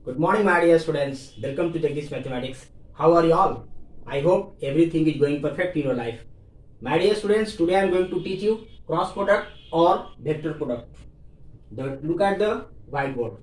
Good morning, my dear students. Welcome to Jagdish Mathematics. How are you all? I hope everything is going perfect in your life. My dear students, today I am going to teach you cross product or vector product. Look at the whiteboard.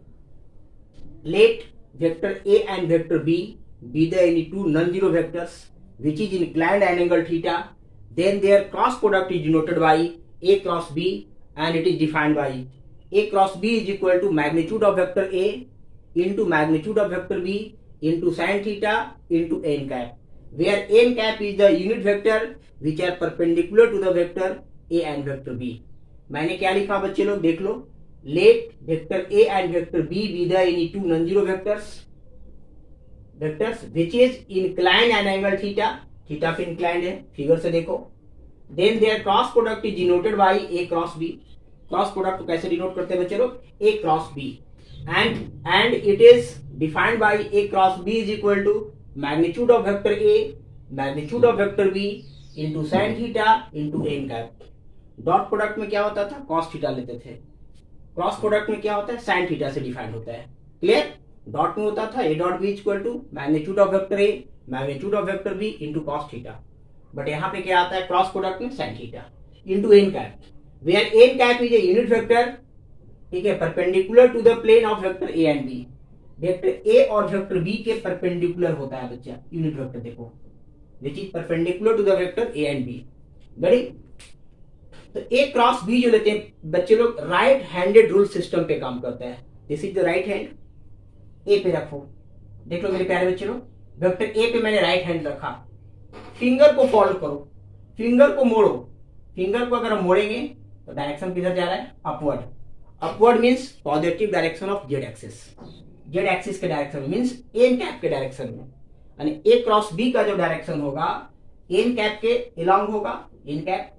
Let vector A and vector B be the any two non-zero vectors which is inclined at angle theta. Then their cross product is denoted by A cross B and it is defined by A cross B is equal to magnitude of vector A into magnitude of vector B into sin theta into n cap, where n cap is the unit vector which are perpendicular to the vector A and vector B. मैंने क्या लिखा बच्चे लोग देख लो. Let vector A and vector B be the any two non-zero vectors which is inclined at angle theta. Theta पे inclined है, figure से देखो. Then their cross product is denoted by A cross B. Cross product को कैसे denote करते हैं बच्चे लोग? A cross B. And it is defined by A cross B is equal to magnitude of vector A, magnitude of vector B into sin theta into n cap. Dot product में क्या होता था? cos theta लेते थे. Cross product में क्या होता है? sin थीटा से डिफाइन होता है. क्लियर? डॉट में होता था A dot B equal to magnitude of vector A, magnitude of vector B into cos theta. But यहाँ पे क्या आता है? क्रॉस प्रोडक्ट में sin theta into n cap, where n cap is a unit vector, ठीक है, perpendicular to the plane of vector A and B. Vector A और vector B के परपेंडिकुलर होता है बच्चा यूनिट वेक्टर. देखो which is perpendicular to the vector A and B. गड़ी तो ए क्रॉस बी जो लेते हैं बच्चे लोग, राइट हैंडेड रूल सिस्टम पे काम करता है. This is the right hand. A पे रखो. देख लो मेरे प्यारे बच्चे लोग, वेक्टर ए पे मैंने राइट हैंड रखा. फिंगर को फोल्ड करो, फिंगर को मोड़ो. फिंगर को अगर हम मोड़ेंगे तो डायरेक्शन किधर जा रहा है? Upward. Upward means positive direction of Z axis. Z axis के डायरेक्शन मीन्स एन कैप के डायरेक्शन में. यानी ए क्रॉस बी का जो डायरेक्शन होगा एन कैप के अलोंग होगा. एन कैप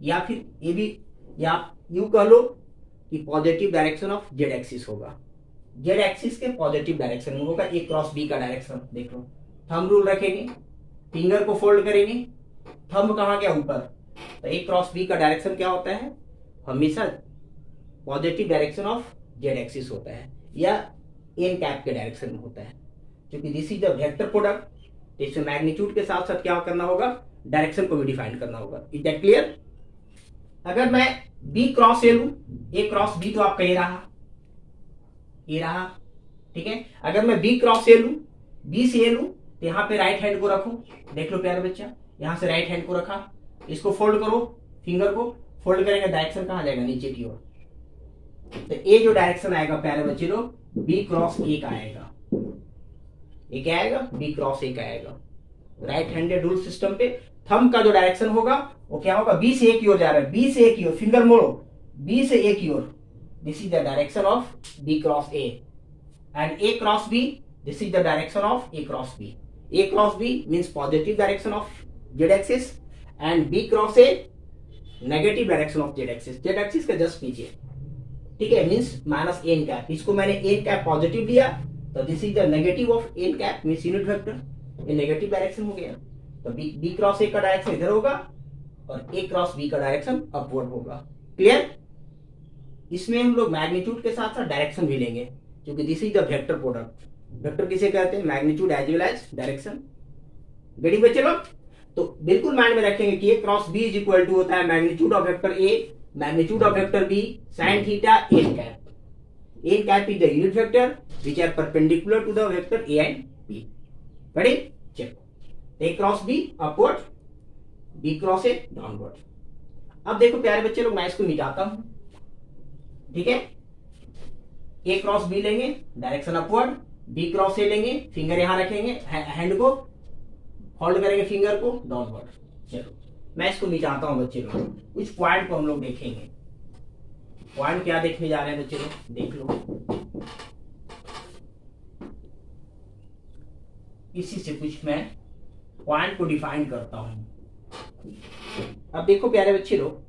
या फिर ए बी, या यूं कह लो कि positive direction of Z axis होगा. जेड एक्सिस के पॉजिटिव डायरेक्शन में होगा ए क्रॉस बी का डायरेक्शन. देख लो, थंब रूल रखेंगे, फिंगर को फोल्ड करेंगे, थंब कहाँ गया? ऊपर. तो ए क्रॉस बी का डायरेक्शन क्या होता है? हमेशा positive direction of Z axis होता है या एन कैप के डायरेक्शन में होता है. क्योंकि this is the vector product, इसमें मैग्नीट्यूड के साथ साथ क्या करना होगा? डायरेक्शन को भी डिफाइन करना होगा. Is that clear? अगर मैं बी क्रॉस ए लू, ए क्रॉस बी तो आपका ये रहा, ये रहा, ठीक है. अगर मैं बी क्रॉस ए लू, बी से ए लू, तो यहाँ पे राइट हैंड को रखो. देख लो प्यारे बच्चा, यहां से राइट हैंड को रखा, इसको फोल्ड करो, फिंगर को फोल्ड करेंगे, डायरेक्शन कहां जाएगा? नीचे की ओर. तो ए जो डायरेक्शन आएगा प्यारे बच्चे लोग, बी क्रॉस ए का आएगा. ये क्या आएगा? बी क्रॉस ए का आएगा. राइट हैंडेड रूल सिस्टम पे थंब का जो डायरेक्शन होगा वो क्या होगा? बी से ए की ओर जा रहा है. बी से ए की ओर, फिंगर मोड़ो, बी से ए की ओर. This is the direction of B cross A. And A cross B, this is the direction of A cross B. A cross B means positive direction of Z axis and B cross A negative direction of Z axis. Z axis का just नीचे, ठीक है, means minus N cap. इसको मैंने N cap positive दिया तो this is the negative of n cap means unit vector. ये negative direction हो गया. तो बी क्रॉस ए का डायरेक्शन इधर होगा और ए क्रॉस बी का डायरेक्शन अपवर्ड होगा. क्लियर? इसमें हम लोग मैग्नीट्यूड के साथ साथ डायरेक्शन भी लेंगे क्योंकि this is the vector product. Vector किसे कहते हैं? Magnitude as well as direction. गड़ी बच्चे लोग, तो बिल्कुल माइंड में रखेंगे कि A cross B is equal to होता है magnitude of vector A, magnitude of vector b, sin theta, n cap. n cap is the unit vector which are perpendicular to the vector a and b. Ready? Check. a cross b upward, b cross a downward. अब देखो प्यारे बच्चे लोग, मैं इसको मिटाता हूं, ठीक है. a क्रॉस b लेंगे, direction upward. b cross a लेंगे, फिंगर यहां रखेंगे, हैंड को होल्ड करेंगे, फिंगर को डाउनवर्ड. चलो मैं इसको मिटाता हूं बच्चे लोग. कुछ पॉइंट को हम लोग देखेंगे. पॉइंट क्या देखने जा रहे हैं बच्चे लोग? देख लो, इसी से कुछ मैं पॉइंट को डिफाइन करता हूं. अब देखो प्यारे बच्चे लोग,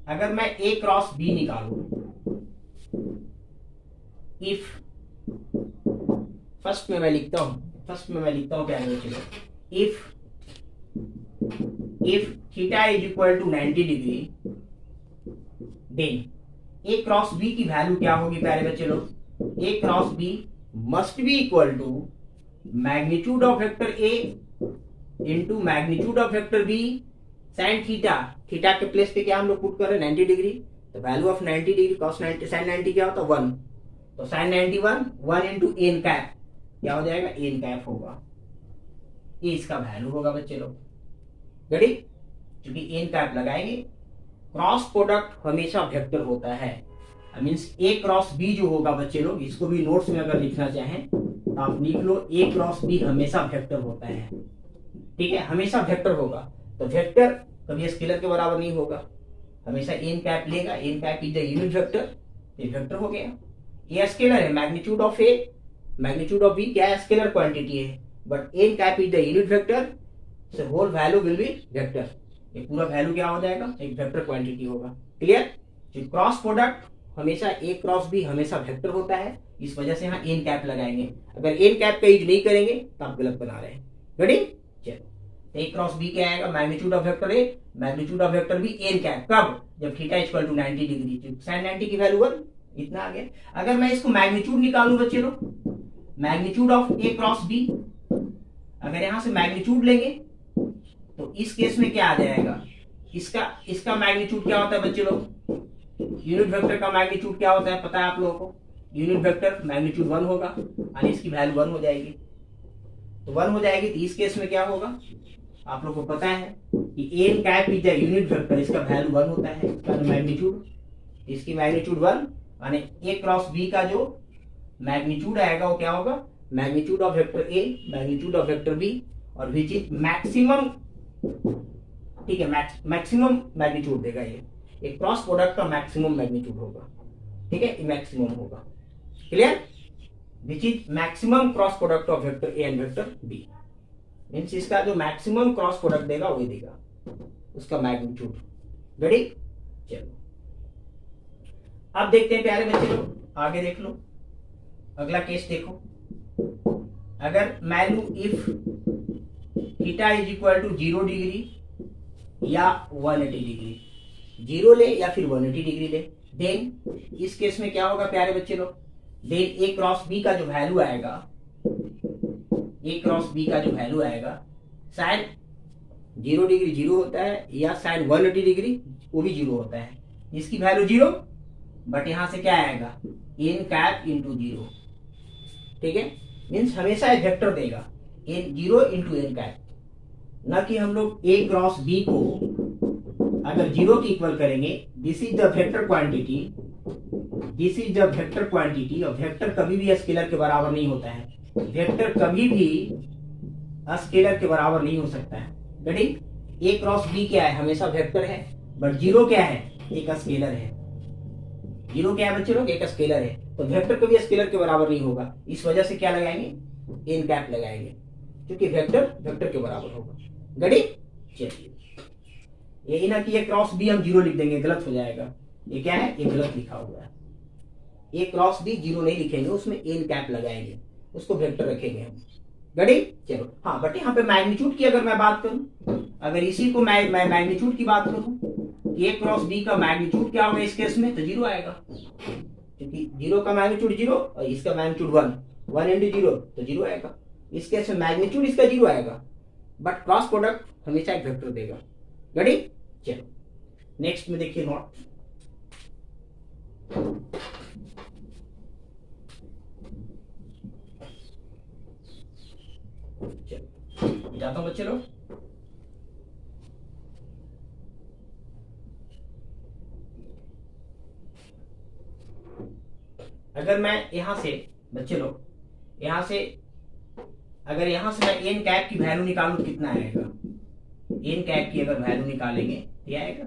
अगर मैं ए क्रॉस बी निकालू, इफ फर्स्ट में मैं लिखता हूं प्यारे बच्चे लोग, if theta is equal to 90 degree, then a cross b की वैल्यू क्या होगी प्यारे बच्चे लोग? a cross b must be equal to magnitude of vector A into magnitude of vector B sine theta. Theta के प्लेस पे क्या हम लोग पुट कर रहे हैं 90 डिग्री, तो value of 90 degree cos 90 sine 90 क्या होता है 1, तो साइन 91 1 इंटू एन कैप क्या हो जाएगा एन कैप होगा, ये इसका वैल्यू होगा बच्चे लोग। गड़ी क्योंकि एन कैप लगाएंगे, क्रॉस प्रोडक्ट हमेशा वेक्टर होता है, मीन्स ए क्रॉस बी जो होगा बच्चे लोग, इसको भी नोट्स में अगर लिखना चाहें तो आप लिख लो ए क्रॉस बी हमेशा वेक्टर होता है, ठीक है, हमेशा वेक्टर होगा। तो वेक्टर कभी स्केलर के बराबर नहीं होगा, हमेशा एन कैप लेगा, n cap is the unit vector, ये वेक्टर हो गया। ये स्केलर है, magnitude of A magnitude of B क्या है स्केलर क्वांटिटी है, but n cap is the unit vector, so whole value will be vector, ये पूरा वैल्यू क्या हो जाएगा एक वेक्टर क्वांटिटी होगा। क्लियर? जो क्रॉस प्रोडक्ट हमेशा ए क्रॉस बी हमेशा वेक्टर होता है, इस वजह से यहाँ एन कैप लगाएंगे, अगर एन कैप का यूज नहीं करेंगे तो आप गलत बना रहे हैं। रेडी? चलो ए क्रॉस बी क्या आएगा magnitude of vector A magnitude of vector B n cap, कब? जब theta equal to 90 degree, sine 90 की वैल्यू 1 इतना आ गया। अगर मैं इसको मैग्नीट्यूड निकालूं बच्चे लोग, magnitude of A cross B, अगर यहां से मैग्नीट्यूड लेंगे तो इस केस में क्या आ जाएगा, इसका मैग्नीट्यूड क्या होता है बच्चे लोग, यूनिट वेक्टर का मैग्नीट्यूड क्या होता है पता है आप लोगों को, यूनिट वेक्टर मैग्नीट्यूड 1 होगा और इसकी वैल्यू 1 हो जाएगी, तो 1 हो जाएगी। तो इस केस में क्या होगा आप लोग को पता है कि n cap is the unit vector, इसका वैल्यू 1 होता है, इसका मैग्नीट्यूड, इसकी मैग्नीट्यूड 1, यानी ए क्रॉस बी का जो मैग्नीट्यूड आएगा वो क्या होगा magnitude of vector A magnitude of vector B, और विच इज मैक्सिमम, ठीक है, मैक्सिमम मैग्नीट्यूड देगा ये, एक क्रॉस प्रोडक्ट का मैक्सिमम मैग्नीट्यूड होगा, ठीक है, मैक्सिमम होगा। Clear? Which is maximum cross product of vector A and vector B, means इसका जो मैक्सिमम क्रॉस प्रोडक्ट देगा वही देगा उसका मैग्नीट्यूड। रेडी? चलो अब देखते हैं प्यारे बच्चे लोग, आगे देख लो, अगला केस देखो। अगर मान लू if theta is equal to 0 degree या 180 डिग्री, 0 ले या फिर 180 डिग्री ले, देन इस केस में क्या होगा प्यारे बच्चे लोग, देन ए क्रॉस बी का जो वैल्यू आएगा, ए क्रॉस बी का जो वैल्यू आएगा, साइन 0 डिग्री 0 होता है या साइन 180 डिग्री वो भी 0 होता है, इसकी वैल्यू 0, बट यहां से क्या आएगा एन कैप इंटू 0, ठीक है, मीन्स हमेशा एक वेक्टर देगा एन 0 इंटू एन कैप, न कि हम लोग ए क्रॉस बी को अगर 0 की इक्वल करेंगे, this is the vector quantity, this is the vector quantity, और वेक्टर कभी भी स्केलर के बराबर नहीं होता है, वेक्टर कभी भी स्केलर के बराबर नहीं हो सकता है। रेडी? ए क्रॉस बी क्या है हमेशा वेक्टर है, बट 0 क्या है एक स्केलर है, 0 क्या है बच्चे लोग एक स्केलर है, तो वेक्टर कभी स्केलर के बराबर नहीं होगा, इस वजह से क्या लगाएंगे एन कैप लगाएंगे, क्योंकि वेक्टर वेक्टर के बराबर होगा। रेडी? चलिए ये ना कि ये क्रॉस बी हम 0 लिख देंगे, गलत हो जाएगा, ये क्या है ये गलत लिखा हुआ है, ए क्रॉस बी 0 नहीं लिखेंगे, उसमें एन कैप लगाएंगे, उसको वेक्टर रखेंगे हम। रेडी? चलो हाँ, बट यहाँ पे मैग्नीट्यूड की अगर मैं बात करूं, अगर इसी को मैं मैग्नीट्यूड की बात करूं, ए क्रॉस बी का मैग्नीट्यूड क्या होगा इस केस में, तो 0 आएगा, क्योंकि 0 का मैग्नीट्यूड 0 और इसका मैग्नीट्यूड 1 इंटू 0 तो 0 आएगा, इस केस में मैग्नीट्यूड इसका 0 आएगा, बट क्रॉस प्रोडक्ट हमेशा एक वेक्टर देगा। रेडी? चलो नेक्स्ट में देखिए नोट, चलो जाता हूं बच्चे लोग। अगर मैं यहां से बच्चे लोग यहां से अगर यहां से मैं एन कैप की वैल्यू निकालूं कितना आएगा, एन कैप की अगर वैल्यू निकालेंगे क्या आएगा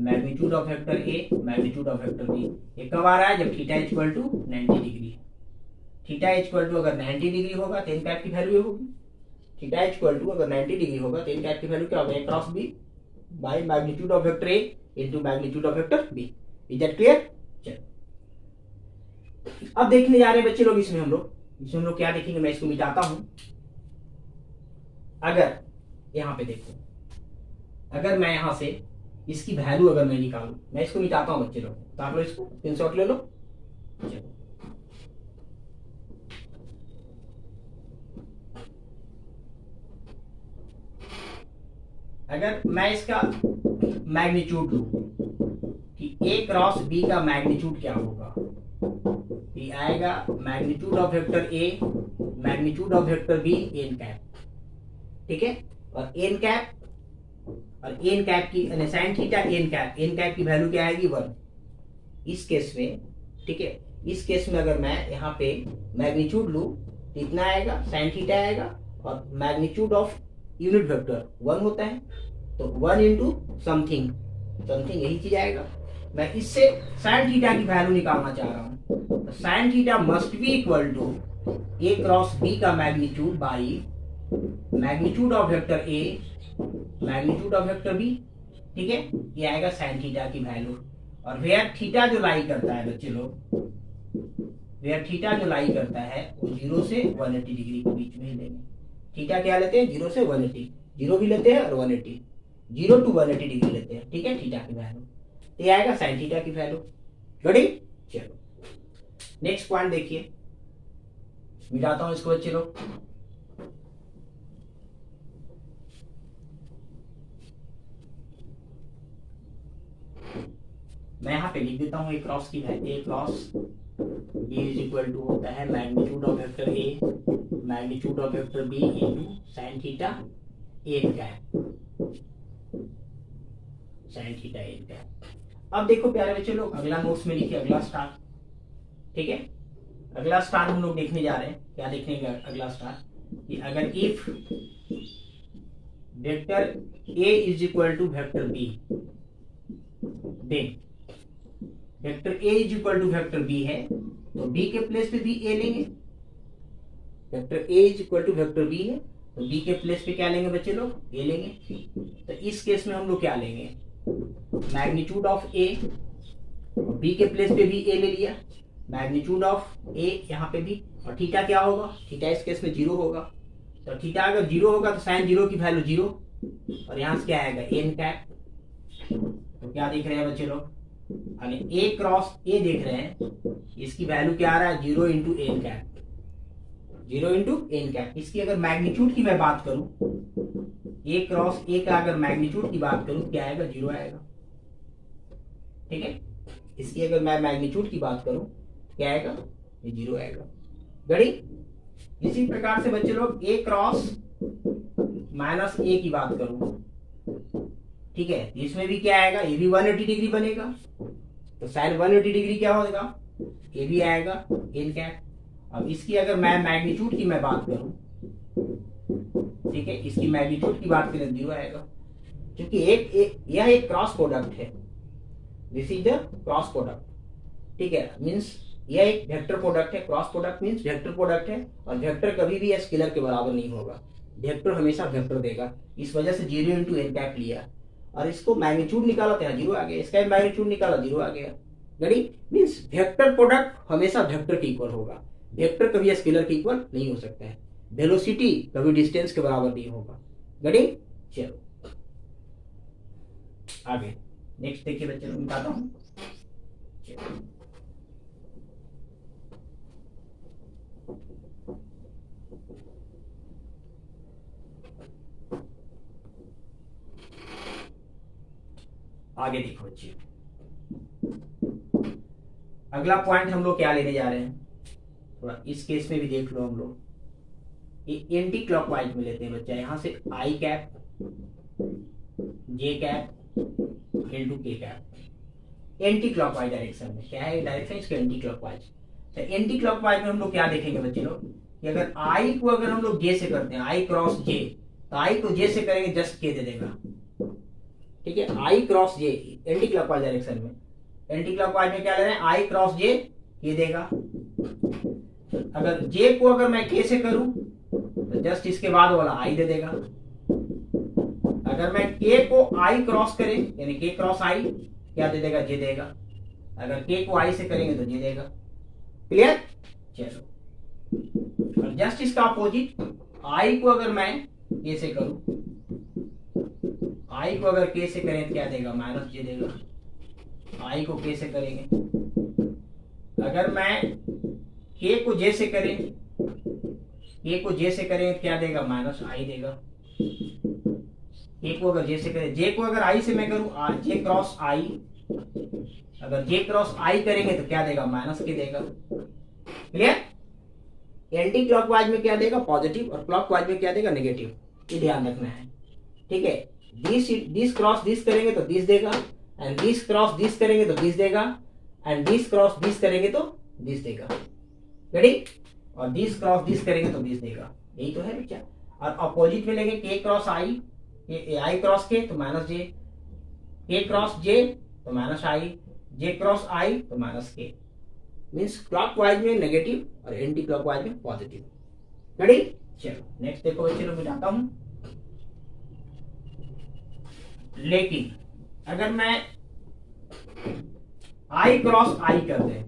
magnitude of vector A magnitude of vector B, ये कब आ रहा है जब theta equal to 90 degree, theta equal to अगर 90 डिग्री होगा तो एन कैप की वैल्यू होगी, थीटा इक्वल टू अगर 90 डिग्री होगा तो एन कैप की वैल्यू क्या होगा A cross B by magnitude of vector A into magnitude of vector B. Is that clear? चलो अब देखने जा रहे हैं बच्चे लोग, इसमें हम लोग क्या देखेंगे, मैं इसको मिटाता हूं। अगर यहां पे देखो, अगर मैं यहां से इसकी वैल्यू अगर मैं निकालूं, मैं इसको मिटाता हूं बच्चे लोग, तो आप लोग इसको स्क्रीनशॉट ले लो। चलो अगर मैं इसका मैग्नीट्यूड लूं कि ए क्रॉस बी का मैग्नीट्यूड क्या होगा, ये आएगा magnitude of vector A magnitude of vector B n cap, ठीक है। और एन कैप की साइन थीटा एन कैप की वैल्यू क्या आएगी 1। इस केस में, ठीक है, इस केस में अगर मैं यहाँ पे मैग्नीट्यूड लूं तो इतना आएगा साइन थीटा आएगा, और मैग्नीट्यूड ऑफ यूनिट वेक्टर 1 होता है, तो 1 इंटू समथिंग यही चीज आएगा। मैं इससे साइन थीटा की वैल्यू निकालना चाह रहा हूँ, तो sine theta must be equal to A cross B का magnitude by magnitude of vector A magnitude of vector B, ठीक है। ये आएगा साइन थीटा की वैल्यू। और वेयर थीटा जो लाई करता है बच्चे लोग, वेयर थीटा जो लाई करता है वो 0 से 180 डिग्री के बीच में ही लेंगे। थीटा क्या लेते हैं 0 से 180, 0 भी लेते हैं और 180, 0 to 180 डिग्री लेते हैं, ठीक है, थीटा की वैल्यू। ये आएगा साइन थीटा की वैल्यू। रेडी, चलो नेक्स्ट पॉइंट देखिए, मिटाता हूं इसको बच्चे लोग। मैं यहाँ पे लिख देता हूँ ए क्रॉस की value, A cross B is equal to होता है magnitude of vector A magnitude of vector B into sine theta n cap, sine theta n cap. अब देखो प्यारे बच्चे लोग, अगला नोट्स में लिखिए अगला स्टार, ठीक है। अगला स्टार हम लोग देखने जा रहे हैं, क्या देखने का अगला स्टार, कि अगर if vector A is equal to vector B, then vector A is equal to vector B है, तो बी के प्लेस पे भी ए लेंगे। Vector A is equal to vector B है, तो बी के प्लेस पे क्या लेंगे बच्चे लोग, ए लेंगे। तो इस केस में हम लोग क्या लेंगे, मैग्नीट्यूड ऑफ ए, बी के प्लेस पे भी ए ले लिया, मैग्नीट्यूड ऑफ ए यहाँ पे भी, और थीटा क्या होगा, थीटा इस केस में 0 होगा। तो थीटा अगर 0 होगा तो साइन 0 की वैल्यू 0, और यहाँ से क्या आएगा एन कैप। तो क्या देख रहे हैं बच्चे लोग, ए क्रॉस ए देख रहे हैं, इसकी वैल्यू क्या आ रहा है 0 into n cap, 0 into n cap. इसकी अगर मैग्नीट्यूड की मैं बात करूं, ए क्रॉस ए का अगर मैग्नीट्यूड की बात करूं क्या आएगा 0 आएगा, ठीक है। इसकी अगर मैं मैग्नीट्यूड की बात करूं क्या आएगा, ये 0 आएगा। गड़ी इसी प्रकार से बच्चे लोग ए क्रॉस माइनस ए की बात करूं, ठीक है, इसमें भी क्या आएगा, ये भी 180 डिग्री बनेगा, तो साइन 180 डिग्री क्या होगा, ये भी आएगा एन कैप। अब इसकी अगर मैं मैग्नीट्यूड की मैं बात करूं, ठीक है, इसकी मैग्नीट्यूड की बात करें 0 आएगा, क्योंकि यह एक क्रॉस प्रोडक्ट है, this is the cross product, ठीक है, मीन्स यह एक वेक्टर प्रोडक्ट है। Cross product means vector product है, और वेक्टर कभी भी स्केलर के बराबर नहीं होगा, वेक्टर हमेशा वेक्टर देगा। इस वजह से 0 इंटू एन कैप लिया, और इसको मैग्नीट्यूड निकाला तो 0 आ गया, इसका मैग्नीट्यूड निकाला 0 आ गया। गड़ी मीन्स वेक्टर प्रोडक्ट हमेशा वेक्टर के इक्वल होगा, वेक्टर कभी स्केलर के इक्वल नहीं हो सकता है, वेलोसिटी कभी डिस्टेंस के बराबर नहीं होगा। गड़ी चलो आगे नेक्स्ट देखिए बच्चे, मैं बताता हूँ। आगे देखो बच्चे, अगला पॉइंट हम लोग क्या लेने जा रहे हैं, थोड़ा इस केस में भी देख लो। हम लोग ये एंटी क्लॉकवाइज में लेते हैं बच्चा, यहां से आई कैप जे कैप इनटू के कैप, एंटी क्लॉकवाइज डायरेक्शन में। क्या है डायरेक्शन इसका, एंटी क्लॉकवाइज। तो एंटी क्लॉकवाइज में हम लोग क्या देखेंगे बच्चे लोग, कि अगर आई को अगर हम लोग जे से करते हैं, आई क्रॉस जे, तो आई को जे से करेंगे जस्ट के दे देगा, ठीक है, आई क्रॉस जे एंटी क्लॉकवाइज डायरेक्शन में। एंटी क्लॉकवाइज में क्या ले रहे हैं, आई क्रॉस जे ये देगा। अगर जे को अगर मैं के से करूं तो जस्ट इसके बाद वाला आई दे देगा। अगर मैं के को आई क्रॉस करें, यानी के क्रॉस आई क्या दे देगा, जे देगा। अगर के को आई से करेंगे तो जे देगा। क्लियर, चलो। और जस्ट इसका अपोजिट, आई को अगर मैं के से करूं, आई को अगर के से करें तो क्या देगा, माइनस जे देगा। आई को के से करेंगे, अगर मैं के को जे से करें, के को जे से करें तो क्या देगा, माइनस आई देगा। के को अगर जे से करें, जे को अगर आई से मैं करूं जे क्रॉस आई, अगर जे क्रॉस आई करेंगे तो क्या देगा, माइनस के देगा। क्लियर? एंटी क्लॉकवाइज में क्या देगा, पॉजिटिव, और क्लॉकवाइज में क्या देगा, नेगेटिव। ये ध्यान रखना है, ठीक है। दिस क्रॉस दिस करेंगे तो दिस देगा, एंड दिस क्रॉस दिस करेंगे तो दिस देगा, एंड दिस क्रॉस दिस करेंगे तो दिस देगा। रेडी? और दिस क्रॉस दिस करेंगे तो दिस देगा। यही तो है बच्चा। और अपोजिट में लेंगे के क्रॉस आई, आई क्रॉस के तो माइनस जे, के क्रॉस जे तो माइनस आई, जे क्रॉस आई तो माइनस के। मीन्स क्लॉकवाइज में नेगेटिव और एंटी क्लॉकवाइज में पॉजिटिव। रेडी? चलो नेक्स्ट देखो, चलो मिटाता हूं। लेकिन अगर मैं आई क्रॉस आई कर दे,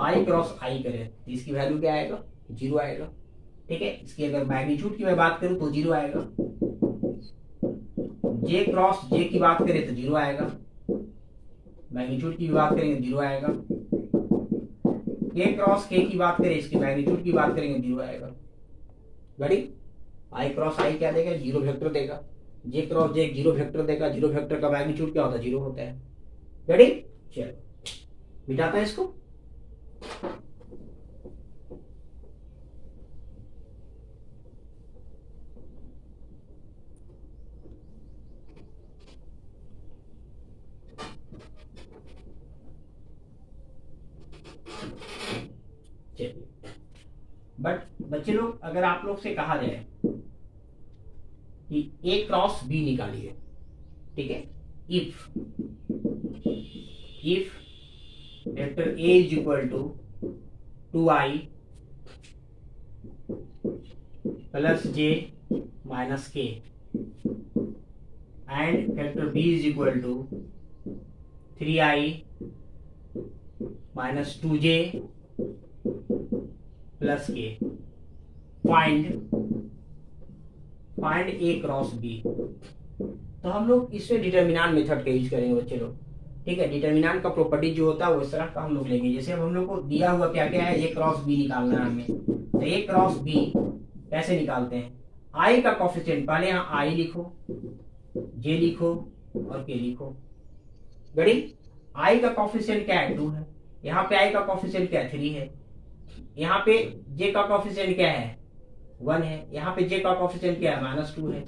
आई क्रॉस आई करें तो इसकी वैल्यू क्या आएगा, 0 आएगा। ठीक है, इसकी अगर मैग्नीट्यूड की मैं बात करूं तो 0 आएगा। जे क्रॉस जे की बात करें तो 0 आएगा, मैग्नीट्यूड की बात करेंगे 0 आएगा। के क्रॉस के की बात करें, इसकी मैग्नीट्यूड की बात करेंगे 0 आएगा। रेडी? आई क्रॉस आई क्या देगा, 0 वेक्टर देगा। जे क्रॉस जे 0 वेक्टर देगा, 0 वेक्टर का मैग्नीट्यूड क्या होता है, 0 होता है। रेडी? चलो मिटाता है इसको। बट बच्चे लोग, अगर आप लोग से कहा जाए कि ए क्रॉस बी निकालिए, ठीक है, if vector A is equal to 2i plus j minus k, and vector B is equal to 3i minus 2j plus k, find A cross B. तो हम लोग इसमें डिटर्मिनेंट मेथड का use करेंगे बच्चे लोग। ठीक है, डिटर्मिनेंट का प्रॉपर्टी जो होता है वो इस तरह का हम लोग लेंगे। जैसे अब हम लोग को दिया हुआ क्या क्या है, ए क्रॉस बी निकालना है हमें, तो ए क्रॉस बी कैसे निकालते हैं, आई का कोफिशिएंट, पहले यहाँ आई लिखो, जे लिखो और के लिखो। गड़ी? आई का कोफिशिएंट क्या है, 2 है। यहाँ पे आई का कोफिशिएंट क्या है, 3 है। यहाँ पे जे का कोफिशिएंट क्या है, 1 है। यहाँ पे जे का कोफिशिएंट क्या है, -2 है।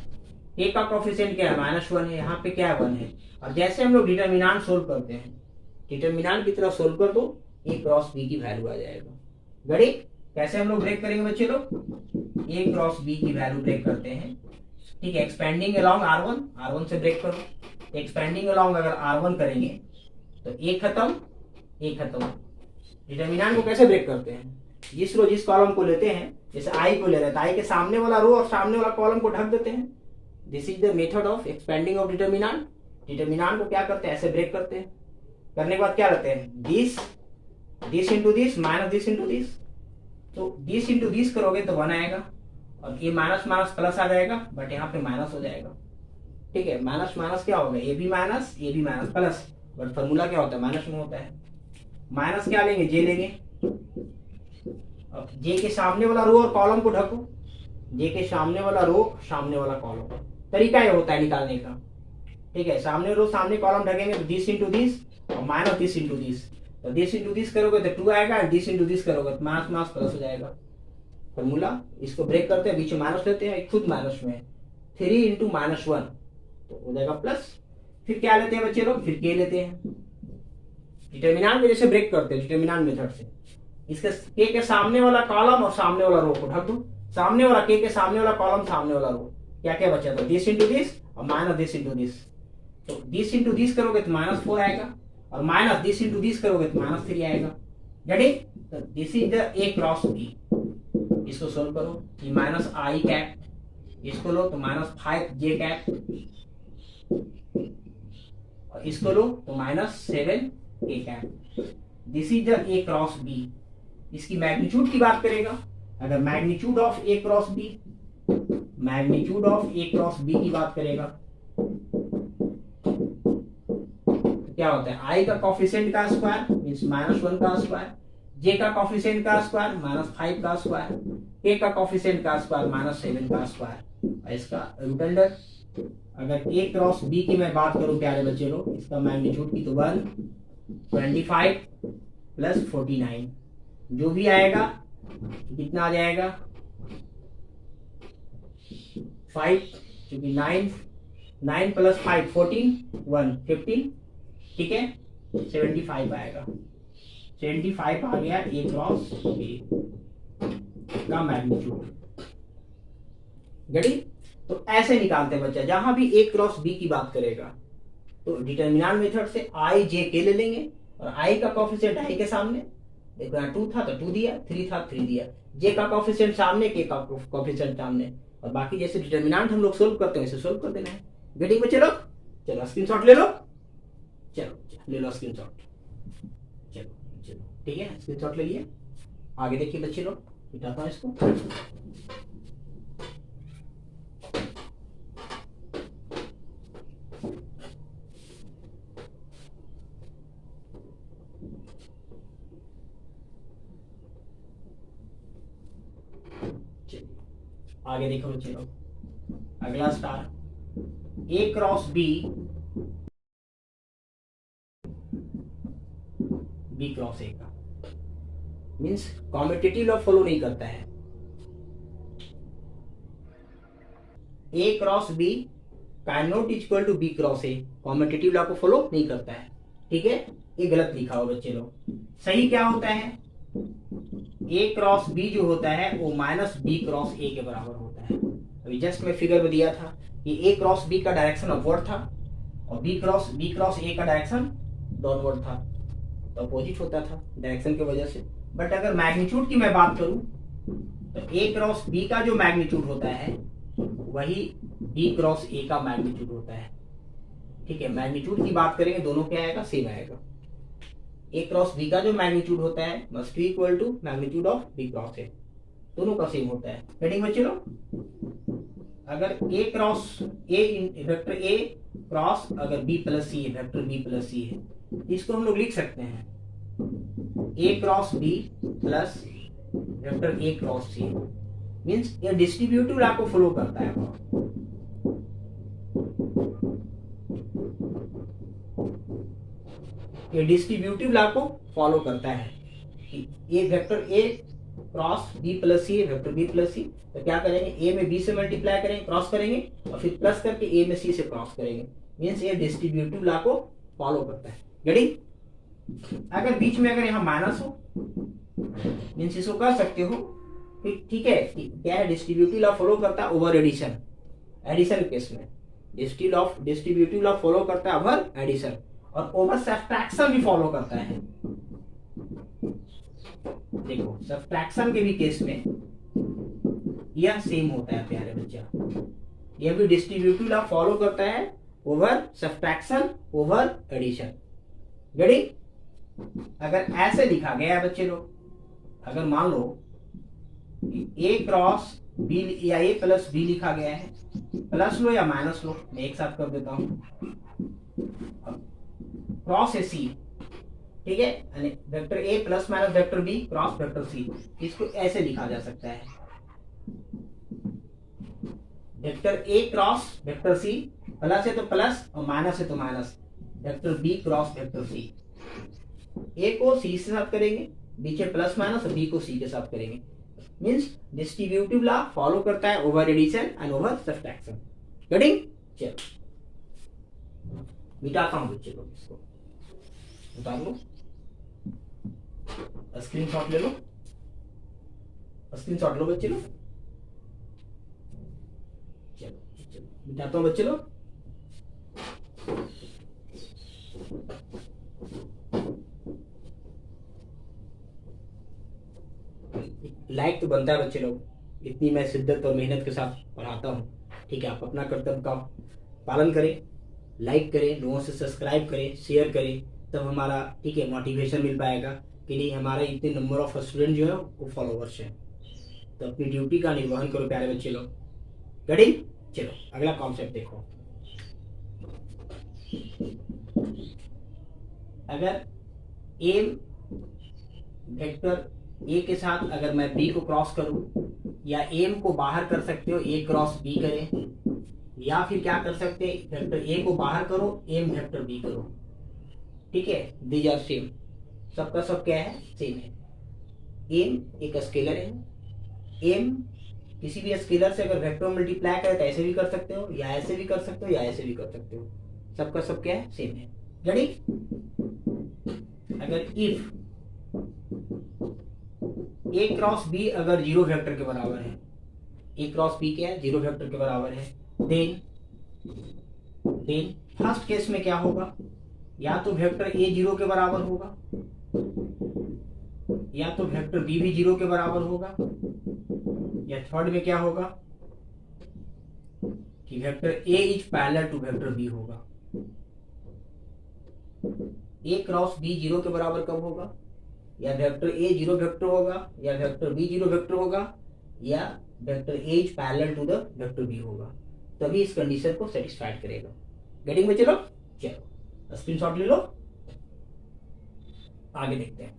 ए का कोफिशिएंट क्या है, -1 है। यहाँ पे क्या है, 1 है। और जैसे हम लोग डिटर्मिनेंट सोल्व करते हैं, डिटर्मिनेंट की तरह सोल्व कर दो, ए क्रॉस बी की वैल्यू आ जाएगा। गड़ी? कैसे हम लोग ब्रेक करेंगे बच्चे लोग, ए क्रॉस बी की वैल्यू ब्रेक करते हैं। ठीक है, एक्सपेंडिंग अलोंग R1 से ब्रेक करो। एक्सपेंडिंग अलोंग अगर R1 करेंगे तो ए खत्म, ए खत्म। डिटर्मिनेंट को कैसे ब्रेक करते हैं, जिस कॉलम को लेते हैं, जैसे आई को ले रहे हैं तो आई के सामने वाला रो और सामने वाला कॉलम को ढक देते हैं। This is the method of expanding of determinant. Determinant को क्या करते हैं, ऐसे ब्रेक करते हैं। करने के बाद क्या रहते हैं, this into this minus this into this. तो दिस इंटू दिस करोगे तो 1 आएगा, और ये माइनस माइनस प्लस आ जाएगा, बट यहाँ पे माइनस हो जाएगा। ठीक है, माइनस माइनस क्या होगा, ए भी माइनस प्लस, बट फॉर्मूला क्या होता है, माइनस में होता है। माइनस क्या लेंगे, जे लेंगे। अब जे के सामने वाला रो और कॉलम को ढको, जे के सामने वाला रो, सामने वाला कॉलम। तरीका ये होता है निकालने का। ठीक है, सामने रो सामने कॉलम ढकेंगे तो दिस इंटू दिस और माइनस दिस इंटू दिस। तो दिस इंटू दिस करोगे तो 2 आएगा, दिस इंटू दिस करोगे तो माइनस माइनस प्लस हो जाएगा। फॉर्मूला इसको ब्रेक करते हैं, बीच में माइनस लेते हैं, खुद माइनस में 3 इंटू -1 तो हो जाएगा प्लस। फिर क्या लेते हैं बच्चे लोग, फिर के लेते हैं। डिटर्मिनेंट में जैसे ब्रेक करते हैं डिटर्मिनेंट मेथड से, इसके के सामने वाला कॉलम और सामने वाला रो को ढक दो। सामने वाला के सामने वाला कॉलम, सामने वाला रो, क्या क्या बचा था, दिस इंटू दिस और माइनस दिस इंटू दिस। तो दिस इंटू दिस करोगे तो -4 आएगा, और माइनस दिस इंटू दिस करोगे तो -3 आएगा। रेडी? तो this is the A cross B. इसको सोल्व करो, ये -i कैप, इसको लो तो -5j कैप, और इसको लो तो -7k cap. This is the A cross B. इसकी मैग्नीट्यूड की बात करेगा, अगर magnitude of A cross B, magnitude of A cross B की बात करेगा तो क्या होता है, आई का कोफिशिएंट का स्क्वायर मींस -1 का स्क्वायर, जे का कोफिशिएंट का स्क्वायर -5 का स्क्वायर, के का कोफिशिएंट का स्क्वायर -7 का स्क्वायर, और इसका रूट अंडर अगर ए क्रॉस बी की मैं बात करूं प्यारे बच्चे लोग, इसका मैग्नीट्यूड की तो 125 प्लस 49 जो भी आएगा कितना आ जाएगा 5, क्योंकि 9 प्लस 5 14 1 15, ठीक है 75 आएगा। 75 आ गया ए क्रॉस बी का मैग्नीट्यूड। गड़ी तो ऐसे निकालते हैं बच्चा, जहां भी ए क्रॉस बी की बात करेगा तो डिटर्मिनेंट मेथड से आई जे के ले लेंगे और आई का कोएफिशिएंट आई के सामने, देखो यहाँ 2 था तो 2 दिया, 3 था 3 दिया, जे का कोएफिशिएंट सामने, के का कोएफिशिएंट सामने, और बाकी जैसे डिटर्मिनेंट हम लोग सोल्व करते हैं वैसे सोल्व कर देना है। गेटिंग बच्चे लोग, चलो स्क्रीनशॉट ले लो, चलो ले लो स्क्रीनशॉट, चलो चलो ठीक है स्क्रीनशॉट ले लिए। आगे देखिए बच्चे लोग, मिटाता हूँ इसको। आगे देखो बच्चे लोग, अगला star A cross B, B cross A का मीन्स कॉम्पिटिटिव लॉ फॉलो नहीं करता है। A cross B can not equal to B cross A, competitive law को फॉलो नहीं करता है, ठीक है ये गलत लिखा हो बच्चे लोग। सही क्या होता है, ए क्रॉस बी जो होता है वो माइनस बी क्रॉस ए के बराबर होता है। अभी जस्ट मैं फिगर में दिया था कि ए क्रॉस बी का डायरेक्शन अपवर्ड था और बी क्रॉस ए का डायरेक्शन डाउनवर्ड था, तो अपोजिट होता था डायरेक्शन की वजह से। बट अगर मैग्नीट्यूड की मैं बात करूं तो ए क्रॉस बी का जो मैग्नीट्यूड होता है वही बी क्रॉस ए का मैग्नीट्यूड होता है, ठीक है। मैग्नीट्यूड की बात करेंगे दोनों क्या आएगा, सेम आएगा। ए क्रॉस बी का जो मैग्नीट्यूड होता है must be equal to magnitude of B cross A, दोनों का सेम होता है। हेडिंग बच्चे लोग, अगर A cross A vector A cross अगर बी प्लस सी है, वेक्टर बी प्लस सी है, इसको हम लोग लिख सकते हैं A cross B plus vector A cross C, means ये डिस्ट्रीब्यूटिव लॉ को फॉलो करता है। ये डिस्ट्रीब्यूटिव लॉ को फॉलो करता है कि ये vector A cross B plus C है, वेक्टर बी प्लस सी, तो क्या करेंगे ए में बी से मल्टीप्लाई करेंगे, क्रॉस करेंगे और फिर प्लस करके ए में सी से क्रॉस करेंगे, मीन्स ये डिस्ट्रीब्यूटिव लॉ को फॉलो करता है। गेटिंग, अगर बीच में अगर यहाँ माइनस हो मीन्स इसको कर सकते हो, ठीक है क्या है, डिस्ट्रीब्यूटिव लॉ फॉलो करता है ओवर एडिशन, एडिशन केस में डिस्ट्रीब्यूटिव लॉ फॉलो करता है ओवर एडिशन, और ओवर सब्ट्रैक्शन भी फॉलो करता है। देखो सब्ट्रैक्शन के भी केस में यह सेम होता है प्यारे बच्चा, यह भी डिस्ट्रीब्यूटिव लॉ फॉलो करता है over subtraction over addition. Ready, अगर ऐसे लिखा गया है बच्चे लोग, अगर मान लो ए क्रॉस बी या ए प्लस बी लिखा गया है, प्लस लो या माइनस लो, मैं एक साथ कर देता हूं, क्रॉस है सी, ठीक है, यानी vector A plus minus vector B cross vector C, इसको ऐसे लिखा जा सकता है vector A cross vector C, plus है तो प्लस और माइनस है तो minus, vector B cross vector C. A को सी के साथ करेंगे, बीच में प्लस माइनस, और बी को सी के साथ करेंगे, मींस डिस्ट्रीब्यूटिव लॉ फॉलो करता है over addition and over subtraction. Getting, चलो मिटाता हूं बच्चे को, इसको उतार लो, स्क्रीनशॉट ले लो, स्क्रीनशॉट लो बच्चे लोग, चलो चलो मिटाता हूं बच्चे लोग। लाइक तो बनता है बच्चे लोग, इतनी मैं शिद्दत और मेहनत के साथ पढ़ाता हूँ, ठीक है। आप अपना कर्तव्य का पालन करें, लाइक करें, लोगों से सब्सक्राइब करें, शेयर करें, तब हमारा ठीक है मोटिवेशन मिल पाएगा कि नहीं हमारे इतने नंबर ऑफ स्टूडेंट जो है वो फॉलोवर्स हैं। तो अपनी ड्यूटी का निर्वहन करो प्यारे बच्चे लोग। रेडी, चलो अगला कॉन्सेप्ट देखो। अगर ए वेक्टर ए के साथ अगर मैं बी को क्रॉस करूं, या एम को बाहर कर सकते हो, ए क्रॉस बी करें, या फिर क्या कर सकते हैं, वेक्टर ए को बाहर करो, एम वेक्टर बी करो, ठीक है, दीज आर सेम, सबका सब क्या है, सेम है। एम एक स्केलर है, एम किसी भी स्केलर से अगर वेक्टर मल्टीप्लाई करे तो ऐसे भी कर सकते हो, या ऐसे भी कर सकते हो, या ऐसे भी कर सकते हो, सबका सब क्या है, सेम है। रेडी, अगर इफ ए क्रॉस बी अगर जीरो वेक्टर के बराबर है, ए क्रॉस बी क्या है, जीरो वेक्टर के बराबर है, देन फर्स्ट केस में क्या होगा, या तो वेक्टर ए जीरो के बराबर होगा, या तो वेक्टर बी भी जीरो के बराबर होगा, या थर्ड में क्या होगा कि vector A is parallel to vector B होगा। ए क्रॉस बी जीरो के बराबर कब होगा, या वेक्टर ए जीरो वेक्टर होगा, या वेक्टर बी जीरो वेक्टर होगा, या vector A is parallel to the vector B होगा, तभी इस कंडीशन को सेटिस्फाइड करेगा। गेटिंग में, चलो स्क्रीनशॉट ले लो, आगे देखते हैं।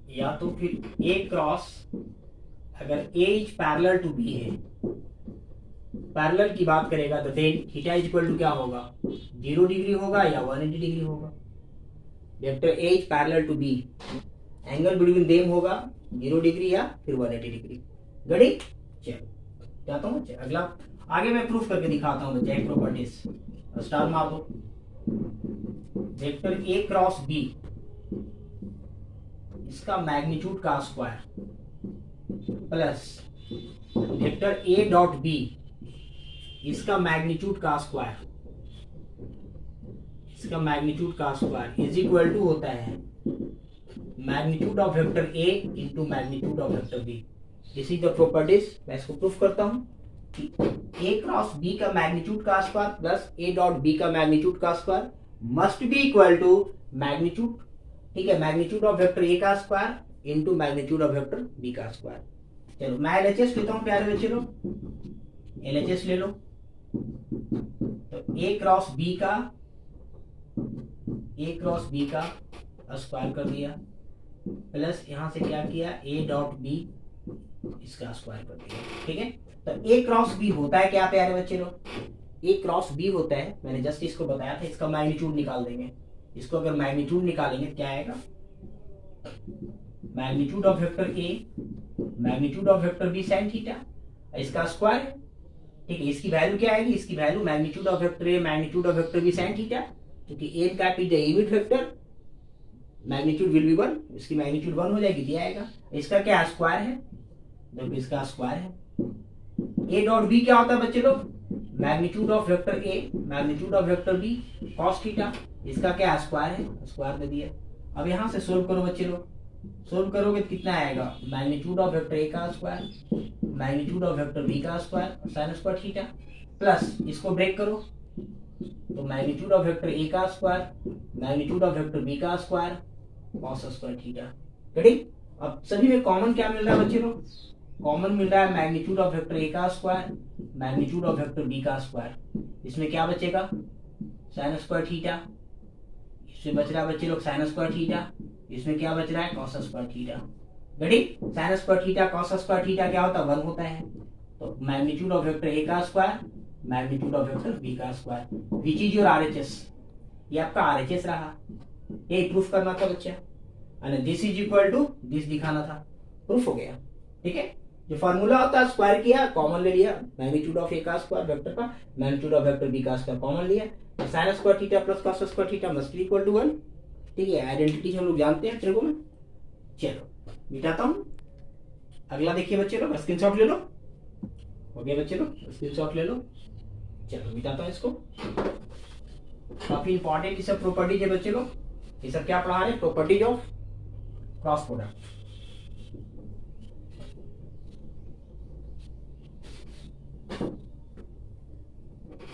या तो फिर ए क्रॉस अगर A is parallel to B है, पैरेलल की बात करेगा तो then theta is equal to क्या होगा, 0 डिग्री होगा या 180 डिग्री होगा। Vector A is parallel to B, angle between them होगा 0 डिग्री या फिर 180 डिग्री। गड़ी, चलो जाता हूँ अगला, आगे मैं प्रूफ करके दिखाता हूँ बच्चा, प्रॉपर्टीज स्टार मार दो। वेक्टर ए क्रॉस बी, इसका मैग्नीट्यूड का square plus vector A dot B, इसका मैग्नीट्यूड का स्क्वायर, इसका मैग्नीट्यूड का स्क्वायर इज इक्वल टू होता है magnitude of vector A into magnitude of vector B. This is the properties, मैं इसको प्रूफ करता हूं कि ए क्रॉस बी का मैग्नीट्यूड का square plus A dot B का मैग्नीट्यूड का square must be equal to magnitude, ठीक है, मैग्नीट्यूड ऑफ वेक्टर ए का square into magnitude of vector B का स्क्वायर। चलो मैं एलएचएस लेता हूं प्यारे बच्चे लोग, एलएचएस ले लो। तो ए क्रॉस बी का स्क्वायर कर दिया प्लस यहां से क्या किया, ए डॉट बी इसका स्क्वायर कर दिया, ठीक है। तो ए क्रॉस बी होता है क्या प्यारे बच्चे लोग, ए क्रॉस बी होता है, मैंने जस्ट इसको बताया था, इसका मैग्नीट्यूड निकाल देंगे। इसको अगर मैग्नीट्यूड निकालेंगे क्या आएगा, magnitude of vector A magnitude of vector B sine theta, इसका स्क्वायर है, ठीक है। इसकी वैल्यू क्या आएगी, इसकी value magnitude of vector A magnitude of vector B sine theta, क्योंकि A cap is the unit vector, magnitude will be 1, इसकी मैग्नीट्यूड 1 हो जाएगी, दिया आएगा। इसका क्या स्क्वायर है, देखो इसका स्क्वायर है। ए डॉट बी क्या होता है बच्चे लोग, magnitude of vector A magnitude of vector B cos theta, इसका क्या स्क्वायर है, स्क्वायर दे दिया। अब यहां से सोल्व करो बच्चे लोग, सोल्व करोगे तो कितना आएगा, मैग्नीट्यूड ऑफ वेक्टर ए का square magnitude of vector B का square sine square theta plus इसको ब्रेक करो तो मैग्नीट्यूड ऑफ वेक्टर ए का square magnitude of vector B का square cos square theta. Ready, अब सभी में कॉमन क्या मिल रहा है बच्चे लोग, कॉमन मिल रहा है मैग्नीट्यूड ऑफ वेक्टर ए का square magnitude of vector B का स्क्वायर। इसमें क्या बचेगा, साइन स्क्वायर थीटा, इसमें बच रहा है बच्चे लोग साइन स्क्वायर थीटा, इसमें क्या बच रहा है cos square theta. Ready, sign square theta cos square theta क्या होता है, 1 होता है। तो मैग्नीट्यूड ऑफ वेक्टर ए का square magnitude of vector B का square which is your RHS, ये आपका आरएचएस रहा, ये प्रूफ करना था बच्चा, और this is equal to this दिखाना था, प्रूफ हो गया, ठीक है। जो फॉर्मूला होता है स्क्वायर किया, कॉमन ले लिया, मैग्नीट्यूड ऑफ ए का स्क्वायर वेक्टर का मैग्नीट्यूड ऑफ वेक्टर बी का स्क्वायर कॉमन लिया, तो sine square theta plus cos square theta must be equal to 1, ठीक है। आइडेंटिटी हम लोग जानते हैं त्रिकोण में। चलो मिटाता हूं, अगला देखिए बच्चे लोग, स्क्रीनशॉट ले लो, हो गया बच्चे लोग, स्क्रीनशॉट ले लो। चलो मिटाता हूं इसको, काफी इंपॉर्टेंट ये सब प्रॉपर्टीज है बच्चे लोग, ये सब क्या पढ़ा रहे हैं, प्रॉपर्टीज ऑफ क्रॉस प्रोडक्ट।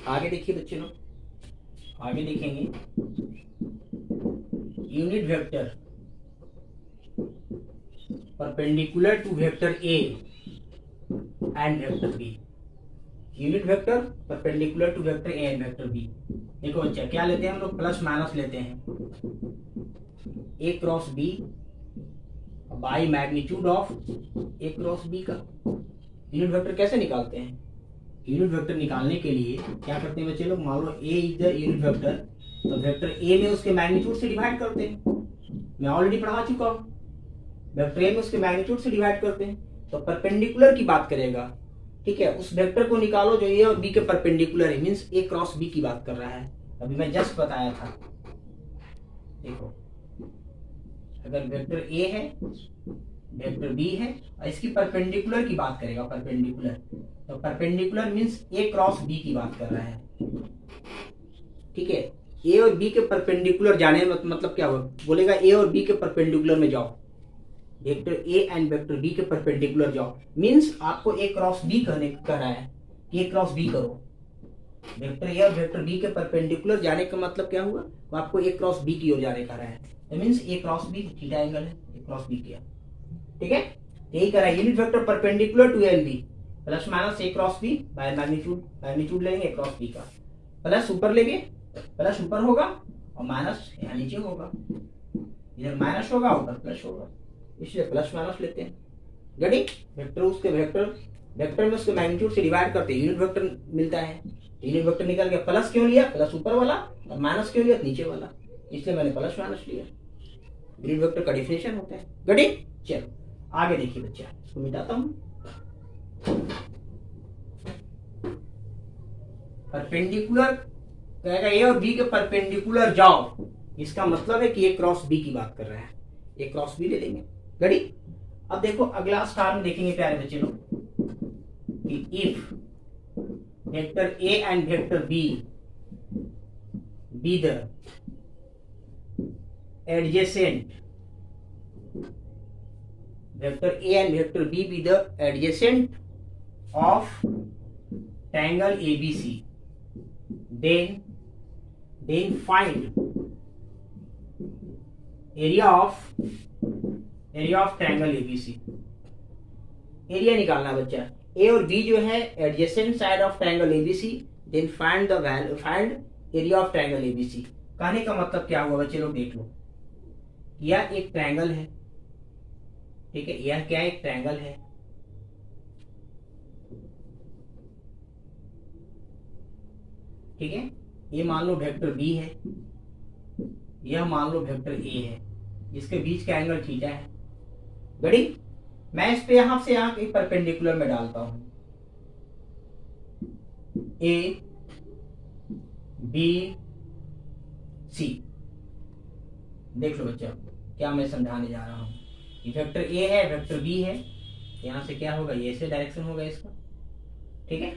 आगे देखिए बच्चे लोग, आगे देखेंगे unit vector perpendicular to vector A and vector B, unit vector perpendicular to vector A and vector B. देखो बच्चा क्या लेते हैं हम लोग, प्लस माइनस लेते हैं, A cross B by magnitude of A cross B का। यूनिट वेक्टर कैसे निकालते हैं? यूनिट वेक्टर निकालने के लिए क्या करते हैं बच्चे लोग, मान लो ए इज द यूनिट वेक्टर, तो वेक्टर ए में उसके मैग्नीट्यूड से डिवाइड करते हैं। मैं ऑलरेडी पढ़ा चुका हूँ, वेक्टर ए में उसके मैग्नीट्यूड से डिवाइड करते हैं। तो परपेंडिकुलर की बात करेगा, ठीक है, उस वेक्टर को निकालो जो ए और बी के परपेंडिकुलर है, मींस ए क्रॉस बी की बात कर रहा है। अभी मैं जस्ट बताया था, देखो अगर वेक्टर ए है, वेक्टर बी है और इसकी परपेंडिकुलर की बात करेगा, परपेंडिकुलर, तो perpendicular means A cross B की बात कर रहा है, ठीक है। ए और बी के परपेंडिकुलर जाने मतलब क्या हुआ, बोलेगा ए और बी के परपेंडिकुलर में जाओ, vector A and vector B के परपेंडिकुलर जाओ, मींस आपको ए क्रॉस बी करने कर रहा है कि ए क्रॉस बी करो। वेक्टर ए और वेक्टर बी के परपेंडिकुलर जाने का मतलब क्या हुआ, वो आपको ए क्रॉस बी की ओर जाने का रहा है, means A cross B theta angle है, ए क्रॉस बी किया, ठीक है। यही करा, unit vector perpendicular to A and B plus minus A cross B by magnitude, magnitude लेंगे ए क्रॉस बी का, प्लस ऊपर लेंगे, प्लस ऊपर होगा और माइनस यहाँ नीचे होगा, इधर माइनस होगा ऊपर प्लस होगा, इसलिए प्लस माइनस लेते हैं। गड़ी वेक्टर उसके वेक्टर में उसके मैग्नीट्यूड से डिवाइड करते हैं, यूनिट वेक्टर मिलता है। यूनिट वेक्टर निकल गया, प्लस क्यों लिया, प्लस ऊपर वाला, और माइनस क्यों लिया, नीचे वाला, इसलिए मैंने प्लस माइनस लिया। यूनिट वेक्टर का डिफिनेशन होता है। गड़ी चलो आगे देखिए बच्चा, इसको मिटाता हूं। परपेंडिकुलर कहेगा ए और बी के परपेंडिकुलर जाओ, इसका मतलब है कि ए क्रॉस बी की बात कर रहा है, ए क्रॉस बी ले लेंगे। गड़ी अब देखो अगला स्टार में देखेंगे प्यारे बच्चे लोग कि if vector A and vector B be the adjacent, vector A and vector B be the adjacent of triangle ABC, then find area of triangle ABC। Area निकालना बच्चा, ए और बी जो है adjacent side of triangle ABC, then find the value, find area of triangle ABC. कहने का मतलब क्या हुआ बच्चे लोग, देख लो, यह एक ट्रायंगल है, ठीक है, यह क्या एक ट्रायंगल है, ठीक है। ये मान लो वेक्टर बी है, यह मान लो वेक्टर ए है, इसके बीच का एंगल थीटा है। गड़ी मैं इस पे यहां से यहां एक परपेंडिकुलर में डालता हूं, ए बी सी। देख लो बच्चा क्या मैं समझाने जा रहा हूं, ये वेक्टर ए है, वेक्टर बी है, यहां से क्या होगा, ये ऐसे डायरेक्शन होगा इसका, ठीक है।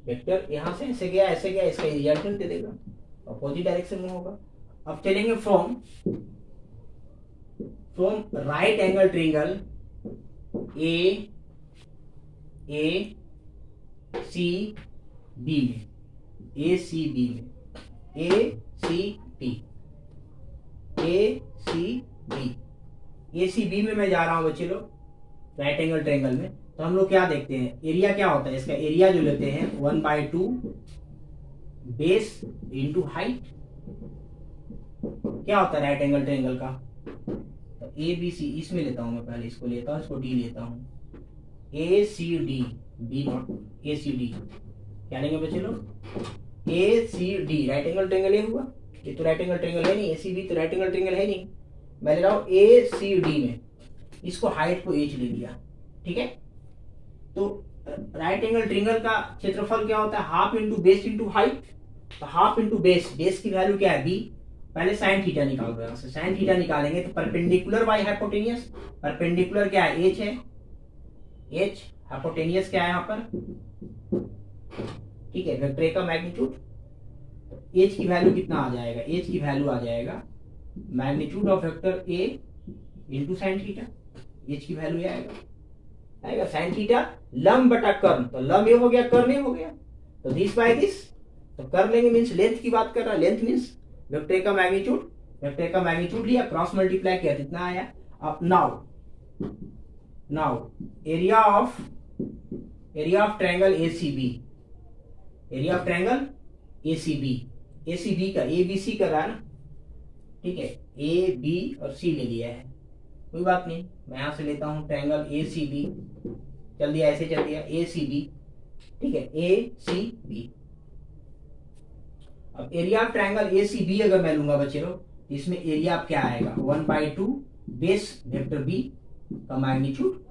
वेक्टर यहां से ऐसे गया, ऐसे गया, इसका रिजल्टेंट दे देगा, अपोजिट डायरेक्शन में होगा। अब चलेंगे from right angle triangle A C B में, ए सी बी में, ए सी बी में मैं जा रहा हूं बच्चे लोग, राइट एंगल ट्रायंगल में। तो हम लोग क्या देखते हैं, एरिया क्या होता है इसका, एरिया जो लेते हैं 1/2 बेस इंटू हाइट। क्या होता है राइट एंगल ट्रायंगल का, तो ए बी सी, इसमें लेता हूं मैं, पहले इसको लेता हूं, इसको डी लेता हूं, A C D, B not A C D, क्या लेंगे बच्चे लोग, A C D, right angle triangle ये हुआ, ये तो राइट एंगल ट्रायंगल है नहीं, ए सी बी तो राइट एंगल ट्रायंगल है नहीं, मैं ले रहा हूं ए सी डी में, इसको हाइट को एच ले लिया, ठीक है। तो राइट एंगल ट्रायंगल का क्षेत्रफल क्या होता है, half into base into height, तो हाफ इंटू बेस, बेस की वैल्यू क्या है बी, पहले साइन थीटा निकाल दो, यहां से साइन थीटा निकालेंगे तो परपेंडिकुलर बाय हाइपोटेनियस, परपेंडिकुलर क्या है एच है, एच, हाइपोटेनियस क्या है यहाँ पर, ठीक है, वेक्टर ए का मैग्नीट्यूड, एच की वैल्यू कितना आ जाएगा, एच की वैल्यू आ जाएगा magnitude of vector A into sine theta, H की वैल्यू आएगा साइन थीटा लंब बटा कर्न, तो लंब ये हो गया, कर्न ये हो गया, तो दिस बाय दिस, तो कर लेंगे मींस लेंथ की बात कर रहा है, लेंथ मींस वेक्टर ए का मैग्नीट्यूड, वेक्टर ए का मैग्नीट्यूड लिया, क्रॉस मल्टीप्लाई किया, कितना आया। अब now area of triangle ACB, area of triangle ACB, ACB का एबीसी कर रहा है ना, ठीक है, ए बी और सी ले लिया है, कोई बात नहीं, मैं यहां से लेता हूं ट्रायंगल ए सी बी, चल दिया ऐसे चल दिया ए सी बी, ठीक है, ए सी बी। अब area of triangle A C B अगर मैं लूंगा बच्चे लोग, इसमें एरिया क्या आएगा 1/2 बेस वेक्टर बी का मैग्नीट्यूड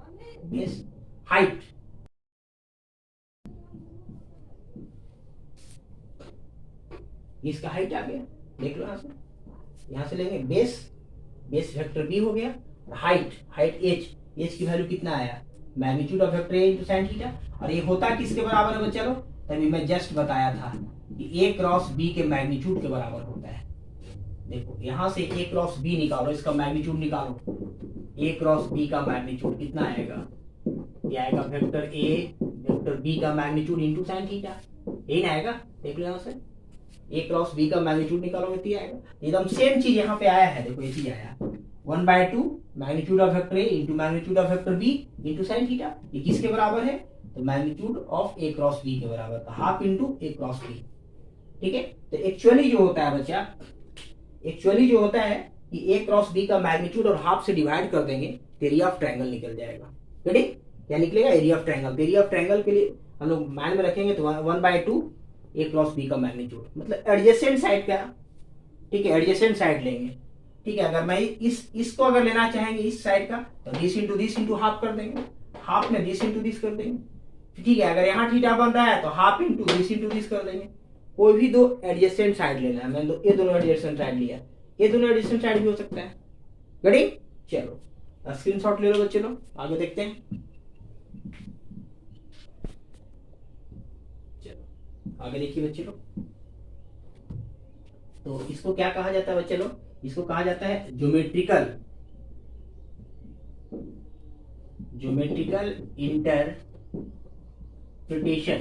बेस हाइट, इसका हाइट आ गया, देख लो यहां से लेंगे बेस, बेस वेक्टर बी हो गया, हाइट, हाइट एच, एच की वैल्यू कितना आया magnitude of vector A into sin theta, और ये होता किसके बराबर है बच्चा लोग, तभी मैं जस्ट बताया था कि ए क्रॉस बी के मैग्नीट्यूड के बराबर होता है। देखो यहां से ए क्रॉस बी निकालो, इसका मैग्नीट्यूड निकालो, ए क्रॉस बी का मैग्नीट्यूड कितना आएगा, ये आएगा वेक्टर ए वेक्टर बी का मैग्नीट्यूड इनटू sin थीटा, यही ना आएगा, देख लो यहां से ए क्रॉस बी का मैग्नीट्यूड निकालोगे तो आएगा, एकदम सेम चीज यहाँ पे आया है, देखो ये चीज आया 1/2 magnitude of vector A into magnitude of vector B into sin theta, ये किसके बराबर है, तो magnitude of A cross B के बराबर था, half into A cross B, ठीक है। तो एक्चुअली जो होता है बच्चा, एक्चुअली जो होता है कि ए क्रॉस बी का मैग्नीट्यूड और हाफ से डिवाइड कर देंगे तो एरिया ऑफ ट्रायंगल निकल जाएगा, रेडी, क्या निकलेगा area of triangle. Area of triangle के लिए हम लोग माइंड में रखेंगे तो 1/2 ए क्रॉस बी का मैग्नीट्यूड, मतलब एडजेसेंट साइड का, ठीक है, एडजेसेंट साइड लेंगे, ठीक है। अगर मैं इसको अगर लेना चाहेंगे इस साइड का तो दिस इंटू हाफ कर देंगे, हाफ में दिस इंटू दिस कर देंगे, ठीक है। अगर यहाँ थीटा बन रहा है तो हाफ इंटू दिस कर देंगे, कोई भी दो एडजेसेंट साइड लेना है, मैंने ये दोनों एडजेसेंट साइड लिया, ये दोनों एडजेसेंट साइड भी हो सकता है, रेडी, चलो स्क्रीनशॉट ले लो बच्चे लोग, आगे देखते हैं, आगे देखिए बच्चे लोग, तो इसको क्या कहा जाता है बच्चे लोग, इसको कहा जाता है geometrical interpretation,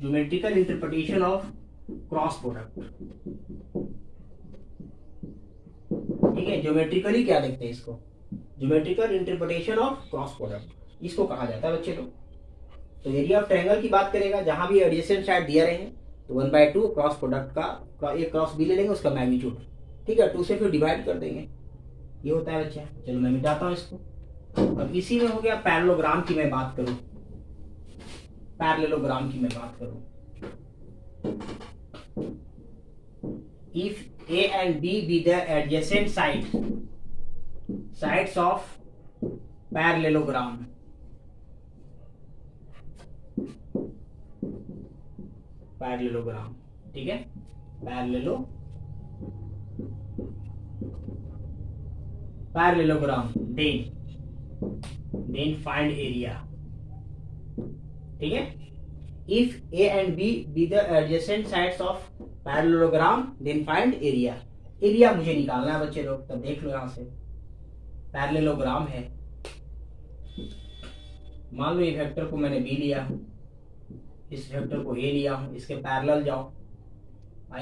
geometrical interpretation of cross product, ठीक है। ज्योमेट्रिकली क्या देखते हैं इसको, geometrical interpretation of cross product इसको कहा जाता है बच्चे लोग। तो एरिया ऑफ ट्रायंगल की बात करेगा, जहां भी एडजेसेंट साइड दिया रहे तो 1/2 क्रॉस प्रोडक्ट का एक क्रॉस बी ले लेंगे उसका मैग्नीट्यूड, ठीक है, 2 से फिर डिवाइड कर देंगे, ये होता है बच्चा। चलो मैं मिटाता हूं इसको। अब इसी में हो गया पैरेललोग्राम की मैं बात करूं, पैरेललोग्राम की मैं बात करूं, if A and B be the adjacent sides of parallelogram, parallelogram, ठीक है, पैरेललोग्राम, देन फाइंड एरिया, ठीक है। If A and B be the adjacent sides of parallelogram then find area, area मुझे निकालना है बच्चे लोग, तब देख लो यहां से पैरेललोग्राम है, मान लो ये वेक्टर को मैंने बी लिया, इस वेक्टर को ए लिया हूं, इसके पैरेलल जाओ,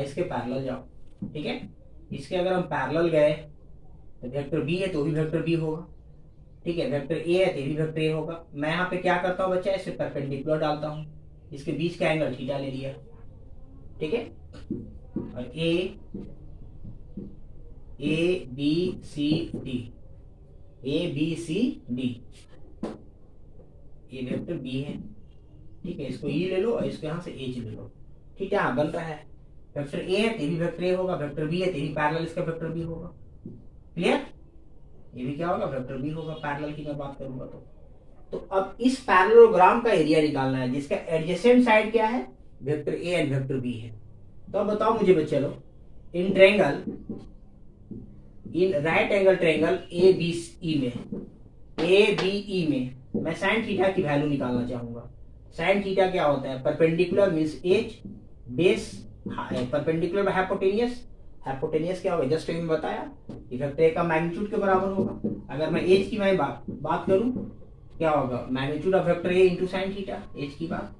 इसके पैरेलल जाओ, ठीक है। इसके अगर हम पैरेलल गए तो वेक्टर बी है तो भी वेक्टर बी होगा, ठीक है, वेक्टर ए है तो भी वेक्टर ए होगा। मैं यहाँ पे क्या करता हूँ बच्चा, इसे परपेंडिकुलर डालता हूँ, इसके बीच का एंगल थीटा ले लिया, ठीक है, और A B C D, A B C D, ये वेक्टर बी है, ठीक है, इसको ई ले लो और इसको यहाँ से एच ले लो, ठीक है, हाँ बन रहा है, वेक्टर ए है तेरी वेक्टर ए होगा, वेक्टर बी है तेरी पैरेलल इसका वेक्टर बी होगा, क्लियर, ये भी क्या होगा वेक्टर बी होगा, पैरेलल की मैं बात करूंगा तो अब इस पैरेललोग्राम का एरिया निकालना है जिसका एडजेसेंट साइड क्या है, vector A and vector B है। तो अब बताओ मुझे बच्चे लोग, in triangle, in right angle triangle A B E में मैं साइन थीटा की वैल्यू निकालना चाहूंगा। साइन थीटा क्या होता है, perpendicular means edge, base perpendicular में हाइपोटेनियस, हाइपोटेनियस क्या होगा, जस्ट मैंने बताया वेक्टर ए का मैग्नीट्यूड के बराबर होगा। अगर मैं एज की मैं बात करूं क्या होगा, magnitude of vector A into sine theta, edge की बात,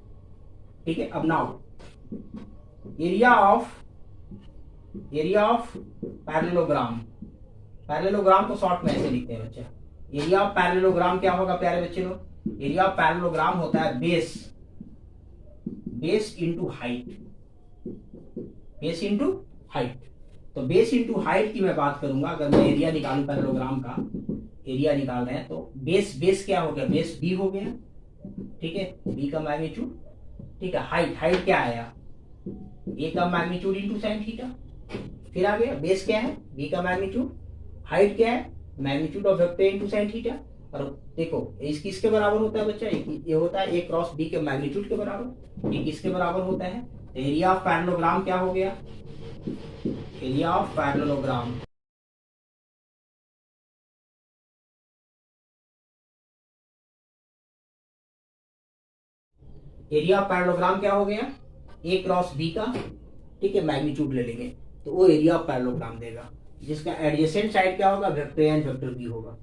ठीक है। अब now area of parallelogram, parallelogram को शॉर्ट में ऐसे लिखते हैं बच्चा, एरिया ऑफ पैरेललोग्राम क्या होगा प्यारे बच्चे लोग, एरिया ऑफ पैरेललोग्राम होता है base base into height, base into height. तो बेस इंटू हाइट की मैं बात करूंगा, अगर मैं एरिया निकालूं पैरेललोग्राम का, एरिया निकाल रहे हैं तो बेस क्या हो गया, बेस बी हो गया, ठीक है, बी का मैग्नीट्यूड, ठीक है। हाइट क्या आया, ए का मैग्नीट्यूड इंटू साइन थीटा, फिर आ गया बेस क्या है, बी का मैग्नीट्यूड, हाइट क्या है, magnitude of vector into sine theta. और देखो इस किसके बराबर होता है बच्चा, ये होता है ए क्रॉस बी के मैग्नीट्यूड के बराबर, ये किसके बराबर होता है, एरिया ऑफ पैरेललोग्राम क्या हो गया, area of parallelogram area of parallelogram क्या हो गया, ए क्रॉस बी का, ठीक है, मैग्नीट्यूड ले लेंगे तो वो एरिया ऑफ पैरेललोग्राम देगा, जिसका एडजेसेंट साइड क्या होगा, vector A and vector B होगा।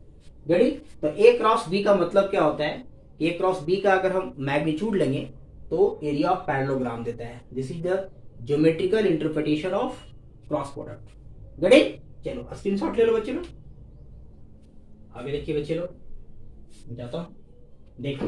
रेडी। तो ए क्रॉस बी का मतलब क्या होता है, ए क्रॉस बी का अगर हम मैग्नीट्यूड लेंगे तो एरिया ऑफ पैरेललोग्राम देता है। This is the geometrical interpretation of cross product. Ready, चलो स्क्रीनशॉट ले लो बच्चे लोग, आगे देखिए बच्चे लोग, जाता हूं देखो,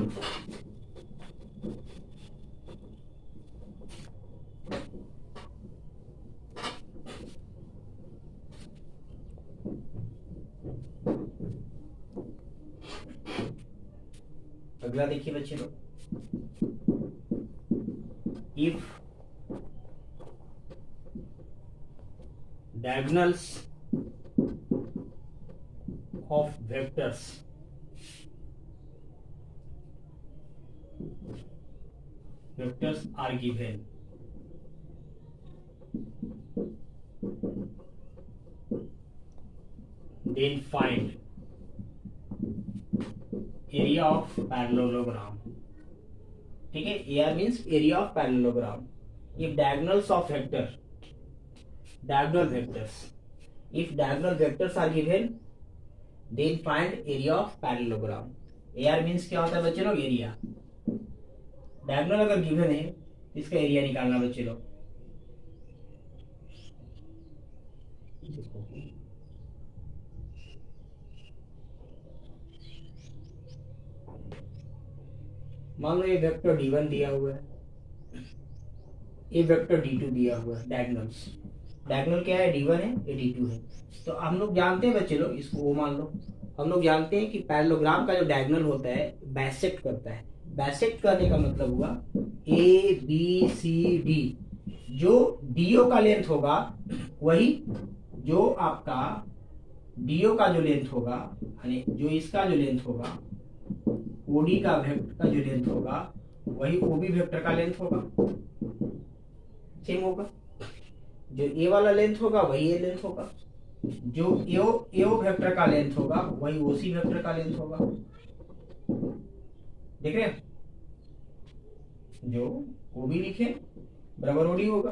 अगला देखिए बच्चे लोग, if diagonals of vectors are given, then find area of parallelogram। ठीक है, AR means area of parallelogram। if diagonals of vector, diagonal vectors, if diagonal vectors are given then find area of parallelogram। AR means क्या होता है बच्चे लोग, area. Diagonal अगर given है इसका एरिया निकालना बच्चे लोग। मान लो ये वेक्टर D1 दिया हुआ है, ये वेक्टर D2 दिया हुआ है, डायगोनल्स, डायगोनल क्या है, D1 है, ये D2 है। तो हम लोग जानते हैं बच्चे लोग, इसको वो मान लो, हम लोग जानते हैं कि पैरेललोग्राम का जो डायगोनल होता है बाइसेक्ट करता है। बाइसेक्ट करने का मतलब हुआ ए बी सी डी, जो डीओ का लेंथ होगा वही, जो आपका डीओ का जो लेंथ होगा, यानी जो इसका जो लेंथ होगा, ओडी का वेक्टर का जो लेंथ होगा वही ओबी वेक्टर का लेंथ होगा, सेम होगा। जो ए वाला लेंथ होगा वही ए लेंथ होगा, जो एओ वेक्टर का लेंथ होगा वही ओसी वेक्टर का लेंथ होगा। देख रहे हैं, जो ओबी लिखे बराबर ओडी होगा,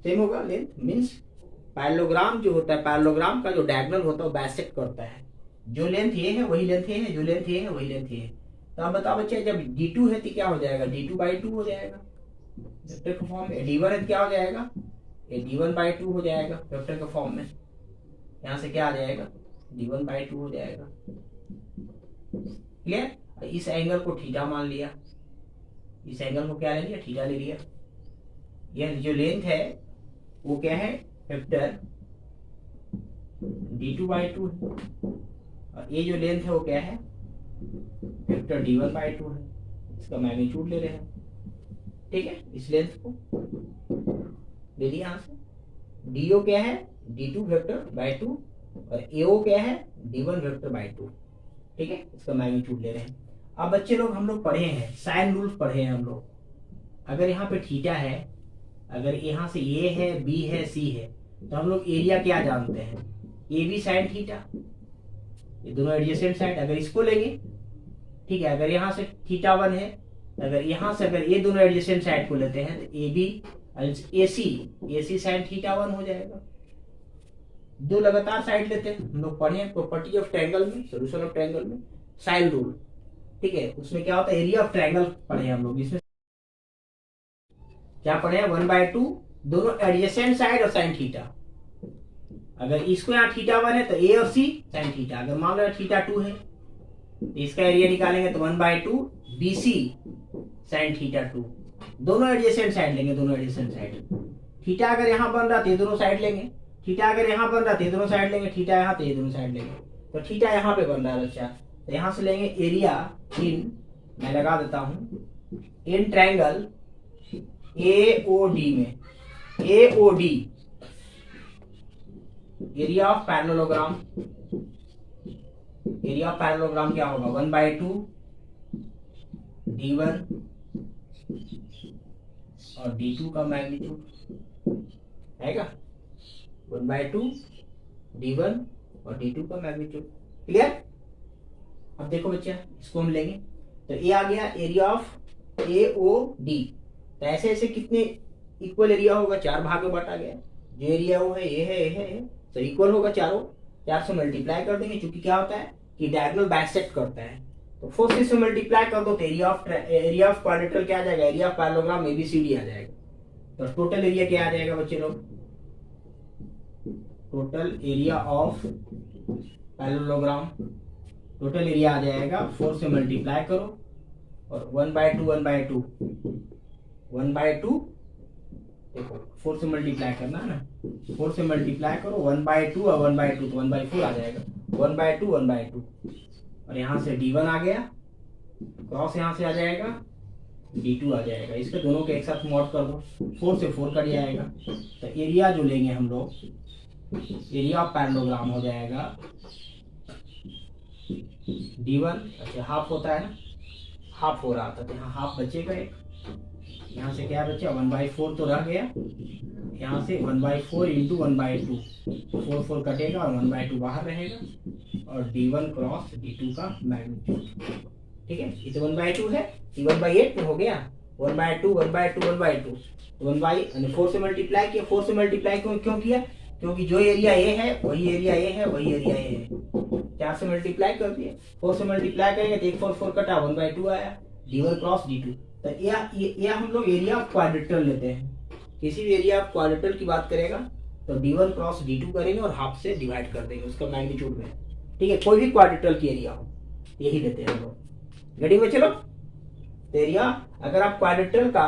सेम होगा लेंथ। मींस पैरेललोग्राम जो होता है, पैरेललोग्राम का जो डायगोनल होता है वो बाइसेक्ट करता है, जो लेंथ ये है वही लेंथ ये है, जो लेंथ ये है वही लेंथ ये है। तो आप बताओ बच्चे, जब D2 है तो क्या हो जाएगा, D2/2 हो जाएगा वेक्टर के फॉर्म में। D1 है तो क्या हो जाएगा, ये D1/2 हो जाएगा वेक्टर के फॉर्म में। यहाँ से क्या आ जाएगा, D1/2 हो जाएगा। क्लियर। इस एंगल को थीटा मान लिया, इस एंगल को क्या ले लिया, थीटा ले लिया। यह जो लेंथ है वो क्या है, वेक्टर D2/2 है, और ये जो लेंथ है वो क्या है, वेक्टर D1/2 है। इसका मैग्नीट्यूड ले रहे हैं, ठीक है। इस लेंथ को ले लिया यहाँ से। डीओ क्या है, D2 वेक्टर/2, और एओ क्या है, D1 वेक्टर/2, ठीक है। इसका मैग्नीट्यूड ले रहे हैं। अब बच्चे लोग हम लोग पढ़े हैं, साइन रूल पढ़े हैं हम लोग। अगर यहाँ पे थीटा है, अगर यहाँ से ए है, बी है, सी है, तो हम लोग एरिया क्या जानते हैं, ए बी साइन थीटा, ये दोनों एडजेसेंट साइड। अगर इसको लेंगे, ठीक है, अगर यहाँ से θ1 है, अगर यहाँ से अगर ये दोनों एडजेसेंट साइड को लेते हैं तो ए बी AC साइन θ1 हो जाएगा। दो लगातार साइड लेते हैं, हम लोग पढ़े हैं प्रॉपर्टी ऑफ ट्रायंगल में, सॉल्यूशन ऑफ ट्रायंगल में, साइन रूल, ठीक है। उसमें क्या होता है, एरिया ऑफ ट्रायंगल पढ़े हम लोग। इसमें क्या पढ़े हैं, 1/2 दोनों एडजेसेंट साइड और साइन थीटा। अगर इसको यहाँ θ1 है तो ए और सी साइन थीटा। अगर मान लो θ2 है तो इसका एरिया निकालेंगे तो 1/2 BC साइन थीटा 2, दोनों एडजेसेंट साइड लेंगे, दोनों एडजेसेंट साइड। थीटा अगर यहाँ बन रहा तो ये दोनों साइड लेंगे, थीटा अगर यहाँ बन रहा तो ये दोनों साइड लेंगे, थीटा यहाँ तो ये दोनों साइड लेंगे। तो थीटा यहाँ पे बन रहा है बच्चा, तो यहाँ से लेंगे एरिया इन, मैं लगा देता हूँ, इन ट्रायंगल AOD में, AOD area of parallelogram, area of parallelogram क्या होगा 1/2 D1 और D2 का मैग्नीट्यूड है 1/2 D1 और D2 का मैग्नीट्यूड। क्लियर? अब देखो बच्चा, इसको हम लेंगे तो ये आ गया एरिया ऑफ AOD। तो ऐसे ऐसे कितने इक्वल एरिया होगा, 4 भाग में बांटा गया, जो एरिया वो है ये है, ये है, तो इक्वल होगा चारों, 4 से मल्टीप्लाई कर देंगे, क्योंकि क्या होता है कि डायगोनल बाइसेक्ट करता है, तो 4 से मल्टीप्लाई कर दो तो एरिया ऑफ क्वाड्रेटरल क्या आ जाएगा, एरिया ऑफ पैरेललोग्राम ABCD आ जाएगा। तो टोटल एरिया क्या आ जाएगा बच्चे लोग, total area of parallelogram, total area आ जाएगा 4 से मल्टीप्लाई करो और 1/2 देखो 4 से मल्टीप्लाई करना है ना, 4 से मल्टीप्लाई करो 1/2 और 1/2 तो 1/4 आ जाएगा, 1/2 और यहाँ से D1 आ गया, क्रॉस यहाँ से आ जाएगा, D2 आ जाएगा, इसके दोनों के एक साथ मॉड कर दो, 4 से 4 कट जाएगा। तो एरिया जो लेंगे हम लोग, एरिया ऑफ पैरेललोग्राम हो जाएगा D1, अच्छा हाफ होता है ना, हाफ हो रहा था तो यहाँ हाफ बचेगा एक, यहाँ से क्या बचा 1/4 तो रह गया, यहाँ से 1/4 इंटू 1/2, 4 कटेगा और 1/2 बाहर रहेगा, और D1 क्रॉस D2 का मैग्नीट्यूड। ठीक है, ये तो 1/2 है, ये 1/8 में हो गया, 1/2 4 से मल्टीप्लाई किया, 4 से मल्टीप्लाई क्यों किया, क्योंकि जो एरिया ए है वही एरिया ए है, वही एरिया ए है, 4 से मल्टीप्लाई कर दिए, 4 से मल्टीप्लाई करेंगे तो 1 4 कटा, 1/2 आया, D1 क्रॉस D2। तो यह हम लोग एरिया ऑफ क्वाड्रेटरल लेते हैं, किसी भी एरिया ऑफ क्वाड्रेटरल की बात करेगा तो D1 क्रॉस D2 करेंगे और हाफ से डिवाइड कर देंगे उसका मैग्नीट्यूड में। ठीक है, कोई भी क्वाड्रेटरल की एरिया हो यही लेते हैं हम लोग। रेडी में चलो, तो एरिया अगर आप क्वाड्रेटरल का,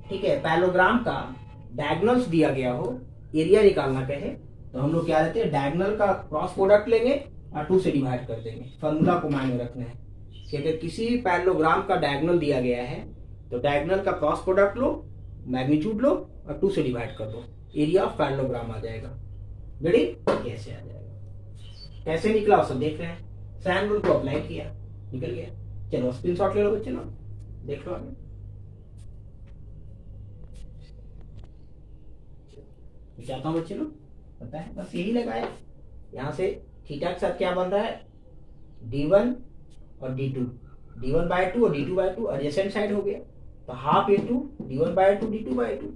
ठीक है, पैरेललोग्राम का डायगोनल्स दिया गया हो, एरिया निकालना कहे तो हम लोग क्या लेते हैं, डायगोनल का क्रॉस प्रोडक्ट लेंगे और 2 से डिवाइड कर देंगे। फॉर्मूला को माइंड में रखना है कि अगर किसी भी पैरेललोग्राम का डायगोनल दिया गया है तो डायगोनल का क्रॉस प्रोडक्ट लो, मैग्नीट्यूड लो और 2 से डिवाइड कर दो, एरिया ऑफ पैरेललोग्राम आ जाएगा। रेडी? कैसे आ जाएगा, कैसे निकला वो सब देख रहे हैं, साइन रूल को अप्लाई किया, निकल गया। चलो स्क्रीनशॉट ले लो बच्चे लोग, देख लो आगे। चाहता हूँ बच्चे लोग पता है, बस यही लगाया, यहाँ से थीटा के साथ क्या बन रहा है D1 और D2, D1/2 और D2/2 एडजेसेंट साइड हो गया, तो हाफ इंटू D1/2 D2/2,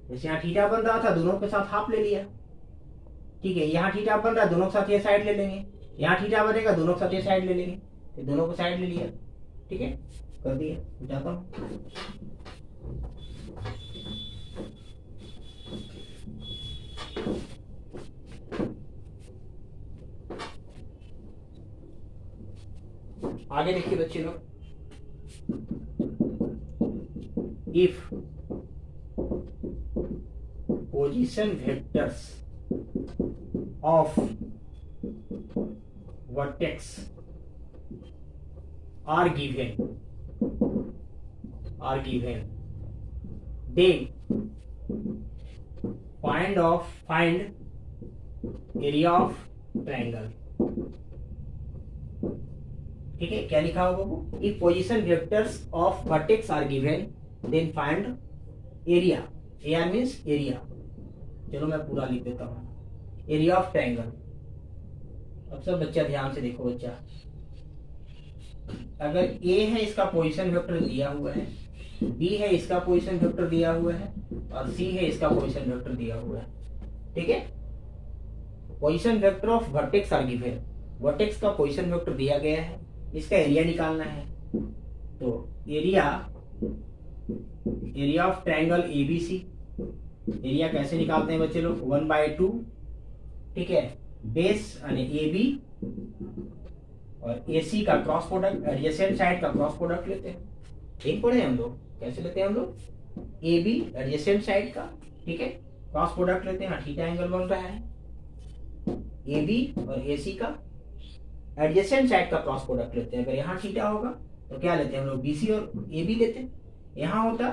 जैसे यहाँ थीटा बन रहा था दोनों के साथ हाफ ले लिया। ठीक है, यहाँ थीटा बन रहा है दोनों के साथ ये साइड ले लेंगे, यहाँ थीटा बनेगा दोनों के साथ ये साइड ले लेंगे, तो दोनों को साइड ले लिया। ठीक है, कर दिया, जाता हूँ। आगे देखिए बच्चे लोग, if position vectors of vertex are given, then find area of triangle। ठीक है, क्या लिखा होगा वो, if position vectors of vertex are given then find area, AR means area, चलो मैं पूरा लिख देता हूँ, एरिया ऑफ ट्रायंगल। अब सब बच्चा ध्यान से देखो बच्चा, अगर ए है इसका पोजीशन वेक्टर दिया हुआ है, बी है इसका पोजीशन वेक्टर दिया हुआ है और सी है इसका पोजीशन वेक्टर दिया हुआ है। ठीक है, position vector of vertex are given, vertex का पोजीशन वेक्टर दिया गया है, इसका एरिया निकालना है। तो area of triangle ABC, area कैसे निकालते हैं बच्चे लोग, 1/2, ठीक है, बेस यानी AB और AC का क्रॉस प्रोडक्ट, एडजेसेंट साइड का क्रॉस प्रोडक्ट लेते हैं। एक पढ़े हम लोग, कैसे लेते हैं हम लोग, ए बी एडजेसेंट साइड का, ठीक है, क्रॉस प्रोडक्ट लेते हैं, थीटा एंगल बन रहा है, ए बी और ए सी का एडजेसेंट साइड का क्रॉस प्रोडक्ट लेते हैं। अगर यहाँ थीटा होगा तो क्या लेते हैं हम लोग, बी सी और ए बी लेते हैं, यहाँ होता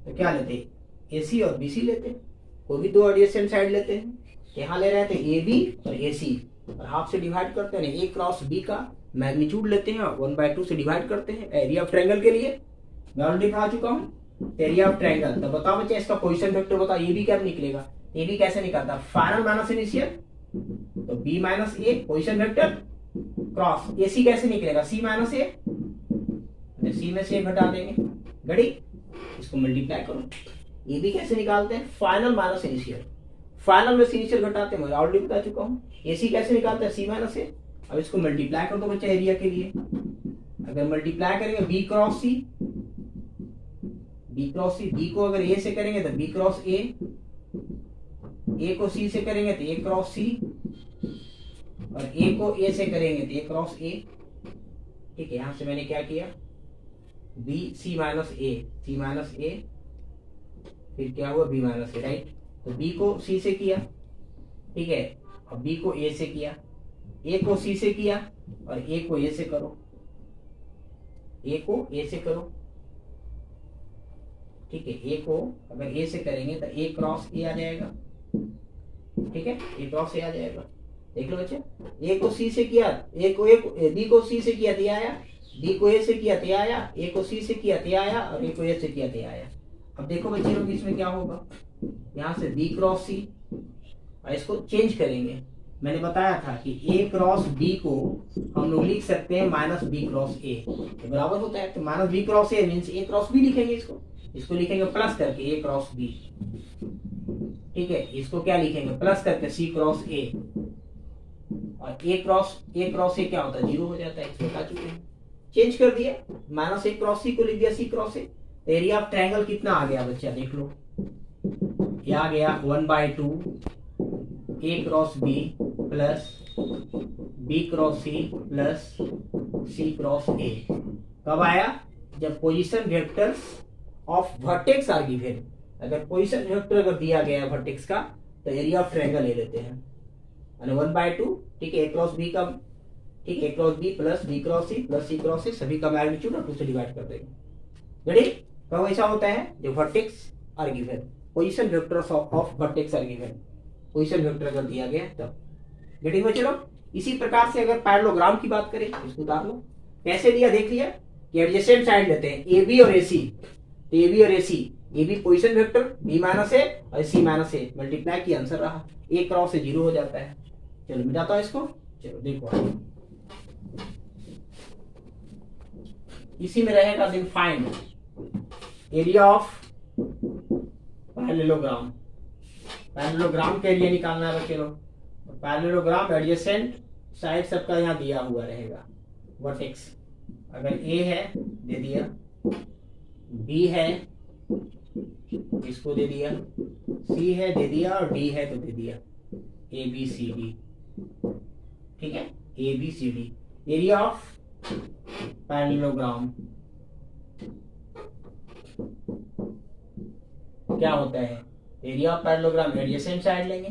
तो क्या लेते हैं, ए सी और बी सी लेते हैं, कोई भी दो एडजेसेंट साइड लेते हैं, यहाँ ले रहे थे ए बी और ए सी, और हाफ से डिवाइड करते हैं, ए क्रॉस बी का मैग्नीट्यूड लेते हैं और 1/2 से डिवाइड करते हैं एरिया ऑफ ट्रायंगल के लिए। मैं ऑलरेडी कहा चुका हूँ एरिया ऑफ ट्रायंगल। तो बताओ बच्चे इसका पोजीशन वेक्टर बताओ, ये भी क्या निकलेगा, ये भी कैसे निकलता, फाइनल माइनस इनिशियल, तो B minus A position vector cross A C कैसे निकलेगा, सी माइनस ए, सी में से घटा देंगे, घड़ी इसको मल्टीप्लाई करो। ये भी कैसे निकालते हैं, फाइनल माइनस इनिशियल, फाइनल में से इनिशियल घटाते हैं, मैं ऑलरेडी बता चुका हूँ। ए सी कैसे निकालते हैं, सी माइनस ए। अब इसको मल्टीप्लाई कर दो बच्चा एरिया के लिए, अगर मल्टीप्लाई करेंगे बी क्रॉस सी, बी क्रॉस सी, बी को अगर ए से करेंगे तो बी क्रॉस ए को सी से करेंगे तो ए क्रॉस सी, और ए को ए से करेंगे तो ए क्रॉस ए, ठीक है। यहां से मैंने क्या किया, बी सी माइनस ए, सी माइनस ए, फिर क्या हुआ बी माइनस ए, राइट। तो बी को सी से किया, ठीक है, और बी को ए से किया, ए को सी से किया और ए को ए से करो, ए को ए से करो, ठीक है। ए को अगर ए से करेंगे तो ए क्रॉस ए आ जाएगा, ठीक है, ए क्रॉस ए आ जाएगा। देख लो बच्चे, ए को सी से किया, बी को सी से किया तो आया, बी को ए से किया तो आया, ए को सी से किया तो आया, और ए को ए से किया तो आया। अब देखो बच्चे लोग इसमें क्या होगा, यहाँ से बी क्रॉस सी, और इसको चेंज करेंगे। मैंने बताया था कि ए क्रॉस बी को हम लोग लिख सकते हैं माइनस बी क्रॉस ए, तो बराबर होता है, तो minus B cross A means A cross B लिखेंगे, इसको लिखेंगे प्लस करके ए क्रॉस बी, ठीक है। इसको क्या लिखेंगे, प्लस करके सी क्रॉस ए, और ए क्रॉस ए क्या होता है, जीरो हो जाता है, इसको बता चुके हैं। चेंज कर दिया, माइनस ए क्रॉस सी को लिख दिया C cross A. Area of triangle कितना आ गया बच्चा, देख लो, ये आ गया 1/2 A cross B plus B cross C plus C cross A. कब आया, जब position vectors of vertex are given. अगर पोजीशन वेक्टर अगर दिया गया है वर्टेक्स का तो एरिया ऑफ ट्रायंगल ले लेते हैं, 1/2, ठीक है, ए क्रॉस बी का, ठीक है, A cross B plus B cross C plus C cross C, सभी का मैग्नीट्यूड और 2 से डिवाइड कर देंगे। रेडी, कब ऐसा होता है, जब vertex are given, position vectors of vertex are given, position vector अगर दिया गया तब। गेटिंग में, चलो इसी प्रकार से अगर पैरेललोग्राम की बात करें, इसको उतार लो, कैसे दिया देख लिया कि एडजेसेंट साइड लेते हैं ए बी और ए सी, तो ए बी और A C, A B position vector B minus A और सी माइनस ए, मल्टीप्लाई की आंसर रहा, ए क्रॉस से जीरो हो जाता है। चलो मिटाता हूं इसको, चलो देखो इसी में रहेगा, then find area of parallelogram. Parallelogram के एरिया निकालना है बच्चे लोग, पैरेललोग्राम एडजेसेंट साइड सबका यहाँ दिया हुआ रहेगा, वर्टेक्स अगर ए है दे दिया, बी है इसको दे दिया, सी है दे दिया, और डी है तो दे दिया, ए बी सी डी, ठीक है, A B C D. Area of parallelogram क्या होता है, area of parallelogram adjacent side लेंगे,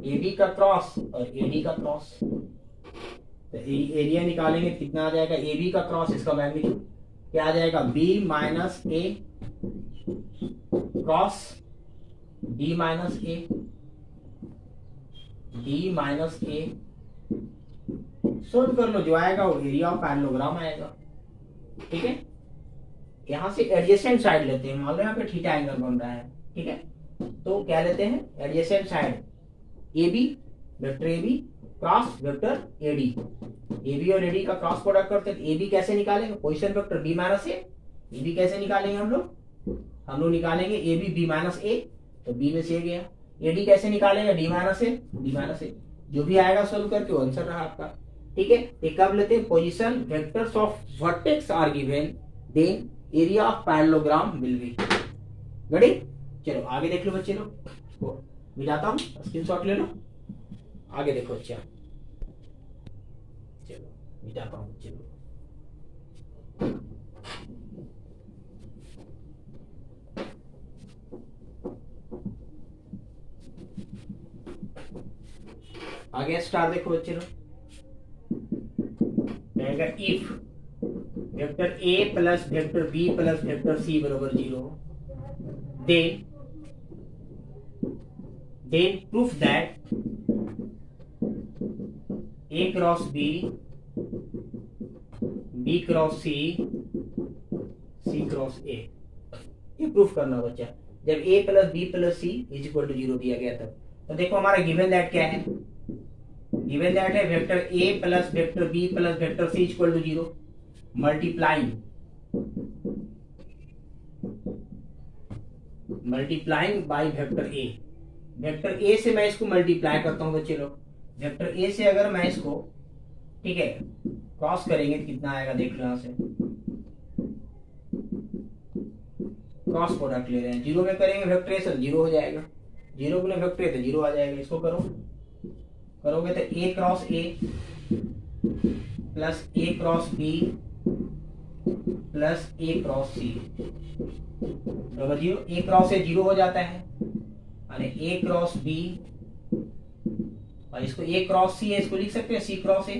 ए बी का क्रॉस और ए डी का क्रॉस, तो एरिया निकालेंगे कितना आ जाएगा, ए बी का क्रॉस, इसका मैग्नीट्यूड क्या आ जाएगा, B minus A cross D minus A, D minus A, solve कर लो, जो आएगा वो एरिया ऑफ पैरेललोग्राम आएगा, ठीक है। यहां से एडजेसेंट साइड लेते हैं, मान लो यहाँ पे थीटा एंगल बन रहा है, ठीक है, तो क्या लेते हैं, adjacent side A B, vector A B cross vector A D, A B और ए डी का क्रॉस प्रोडक्ट करते हैं, ए बी कैसे निकालेंगे, position vector B minus A B कैसे निकालेंगे हम लोग निकालेंगे A B B minus A, तो बी में से गया, ए डी कैसे निकालेंगे, डी माइनस ए, जो भी आएगा सोल्व करके वो आंसर रहा आपका, ठीक है। ये कब लेते हैं, position vectors of vertex are given, then area of parallelogram will be. Ready, चलो आगे देख लो बच्चे लोग, मिलाता हूँ, स्क्रीनशॉट ले लो, आगे देखो, अच्छा चलो मिटाता हूँ बच्चे लोग, आगे स्टार देखो बच्चे लोग, रहेगा if vector A plus vector B plus vector C बराबर 0, then prove that A cross B, B cross C, C cross A, ये प्रूफ करना बच्चा। जब A plus B plus C is equal to 0 दिया गया तब। तो देखो हमारा गिवन दैट क्या है, गिवन दैट है vector A plus vector B plus vector C is equal to 0 multiplying by vector A। वेक्टर A से मैं इसको मल्टीप्लाई करता हूं बच्चे लोग, वेक्टर A से अगर मैं इसको, ठीक है, क्रॉस करेंगे तो कितना आएगा देख लो, यहां से क्रॉस प्रोडक्ट ले रहे हैं, 0 में करेंगे वेक्टर A से 0 हो जाएगा, 0 गुने वेक्टर A तो 0 आ जाएगा। इसको करोगे तो A cross A plus A cross B plus A cross C बराबर 0। A क्रॉस A 0 हो जाता है, अरे A क्रॉस B, और इसको A क्रॉस C है, इसको लिख सकते हैं C क्रॉस A,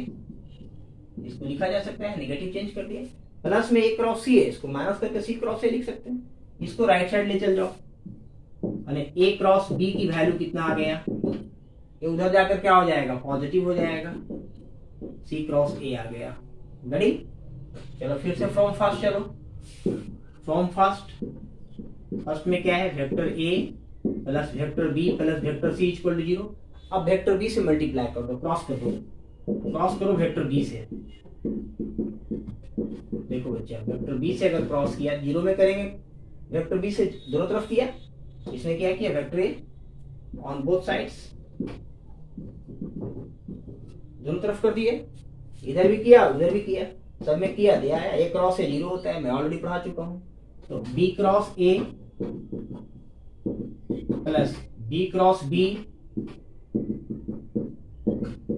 इसको लिखा जा सकता है, नेगेटिव चेंज कर दिए, प्लस में A क्रॉस C है, इसको माइनस करके C क्रॉस A लिख सकते हैं। इसको राइट साइड ले चल जाओ, अरे A क्रॉस B की वैल्यू कितना आ गया, ये उधर जाकर क्या हो जाएगा, पॉजिटिव हो जाएगा, C क्रॉस A आ गया। रेडी, चलो फिर से फ्रॉम फर्स्ट, चलो फ्रॉम फर्स्ट में क्या है, vector A plus vector B plus vector C equal to 0। अब वेक्टर B से मल्टीप्लाई कर दो, क्रॉस करो वेक्टर B से। देखो बच्चा, वेक्टर B से अगर क्रॉस किया, 0 में करेंगे, वेक्टर B से दोनों तरफ किया, इसमें क्या किया, vector A on both sides, दोनों तरफ कर दिए, इधर भी किया उधर भी किया, सब में किया, दिया है। A क्रॉस A 0 होता है, मैं ऑलरेडी पढ़ा चुका हूं। तो B cross A plus B cross B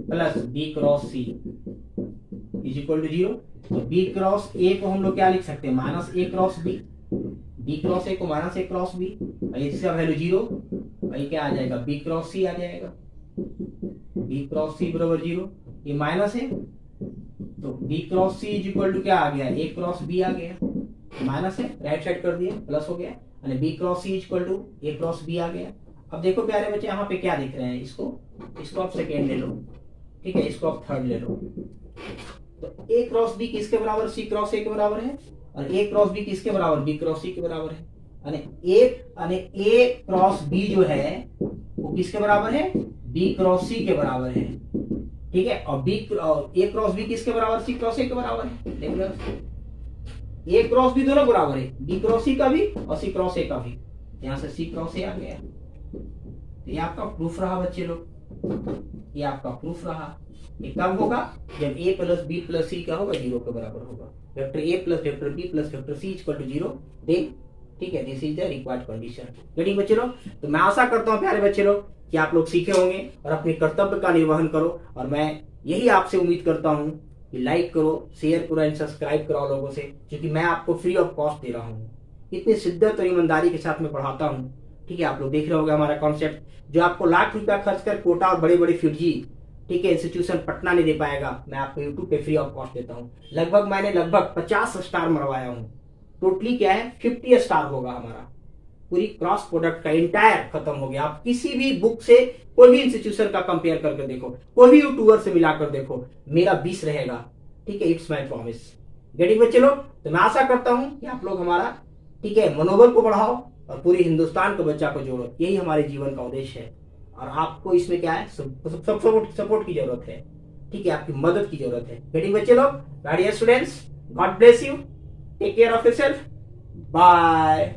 plus B cross C is equal to 0। तो B क्रॉस A को हम लोग क्या लिख सकते हैं, minus A cross B, B cross A को माइनस A क्रॉस B, और इसका वैल्यू 0, और ये क्या आ जाएगा, B क्रॉस C आ जाएगा, B क्रॉस C बराबर 0, ये माइनस है, तो B cross C is equal to क्या आ गया, A क्रॉस B आ गया, माइनस है, राइट साइड कर दिए, प्लस हो गया, यानी B cross C equal to A cross B आ गया। अब देखो प्यारे बच्चे, यहाँ पे क्या दिख रहे हैं, इसको आप सेकेंड ले लो, ठीक है, इसको आप थर्ड ले लो। तो A क्रॉस B किसके बराबर, C क्रॉस A के बराबर है, और A क्रॉस B किसके बराबर, B क्रॉस C के बराबर है, यानी A क्रॉस B जो है वो किसके बराबर है, B क्रॉस C के बराबर है, ठीक है, और A क्रॉस B किसके बराबर, C क्रॉस A के बराबर है। देख लो, A क्रॉस B दोनों बराबर है, B क्रॉस C का भी और C क्रॉस A का भी, यहाँ से C क्रॉस A आ गया। तो ये आपका प्रूफ रहा बच्चे लोग, ये आपका प्रूफ रहा। ये कब होगा, जब A plus B plus C क्या होगा, 0 के बराबर होगा। Vector A plus vector B plus vector C equal to 0, then ठीक है, this is the required condition. Ready बच्चे लोग, तो मैं आशा करता हूँ प्यारे बच्चे लोग कि आप लोग सीखे होंगे और अपने कर्तव्य का निर्वहन करो, और मैं यही आपसे उम्मीद करता हूँ कि लाइक करो, शेयर करो एंड सब्सक्राइब कराओ लोगों से, क्योंकि मैं आपको फ्री ऑफ कॉस्ट दे रहा हूँ, इतनी शिद्दत और ईमानदारी के साथ में पढ़ाता हूँ। ठीक है, आप लोग देख रहे होंगे हमारा कॉन्सेप्ट, जो आपको लाख रुपया खर्च कर कोटा और बड़े बड़े फिरजी, ठीक है, इंस्टीट्यूशन पटना नहीं दे पाएगा, मैं आपको यूट्यूब पे फ्री ऑफ कॉस्ट देता हूँ। मैंने लगभग 50 स्टार मरवाया हूँ, टोटली क्या है 50 स्टार होगा हमारा, पूरी क्रॉस प्रोडक्ट का इंटायर खत्म हो गया। आप किसी भी बुक से कोई भी इंस्टीट्यूशन का कंपेयर करके देखो, कोई भी यूट्यूबर से मिलाकर देखो, मेरा 20 रहेगा, ठीक है, इट्स माय प्रॉमिस। गेटिंग बच्चे लोग, तो मैं आशा करता हूं कि आप लोग हमारा, ठीक है, मनोबल को बढ़ाओ और पूरे हिंदुस्तान को बच्चा को जोड़ो, यही हमारे जीवन का उद्देश्य है। और आपको इसमें क्या है, सपोर्ट की जरूरत है, ठीक है, आपकी मदद की जरूरत है। गेटिंग बच्चे लोग, dear students, God bless you, take care of yourself, bye.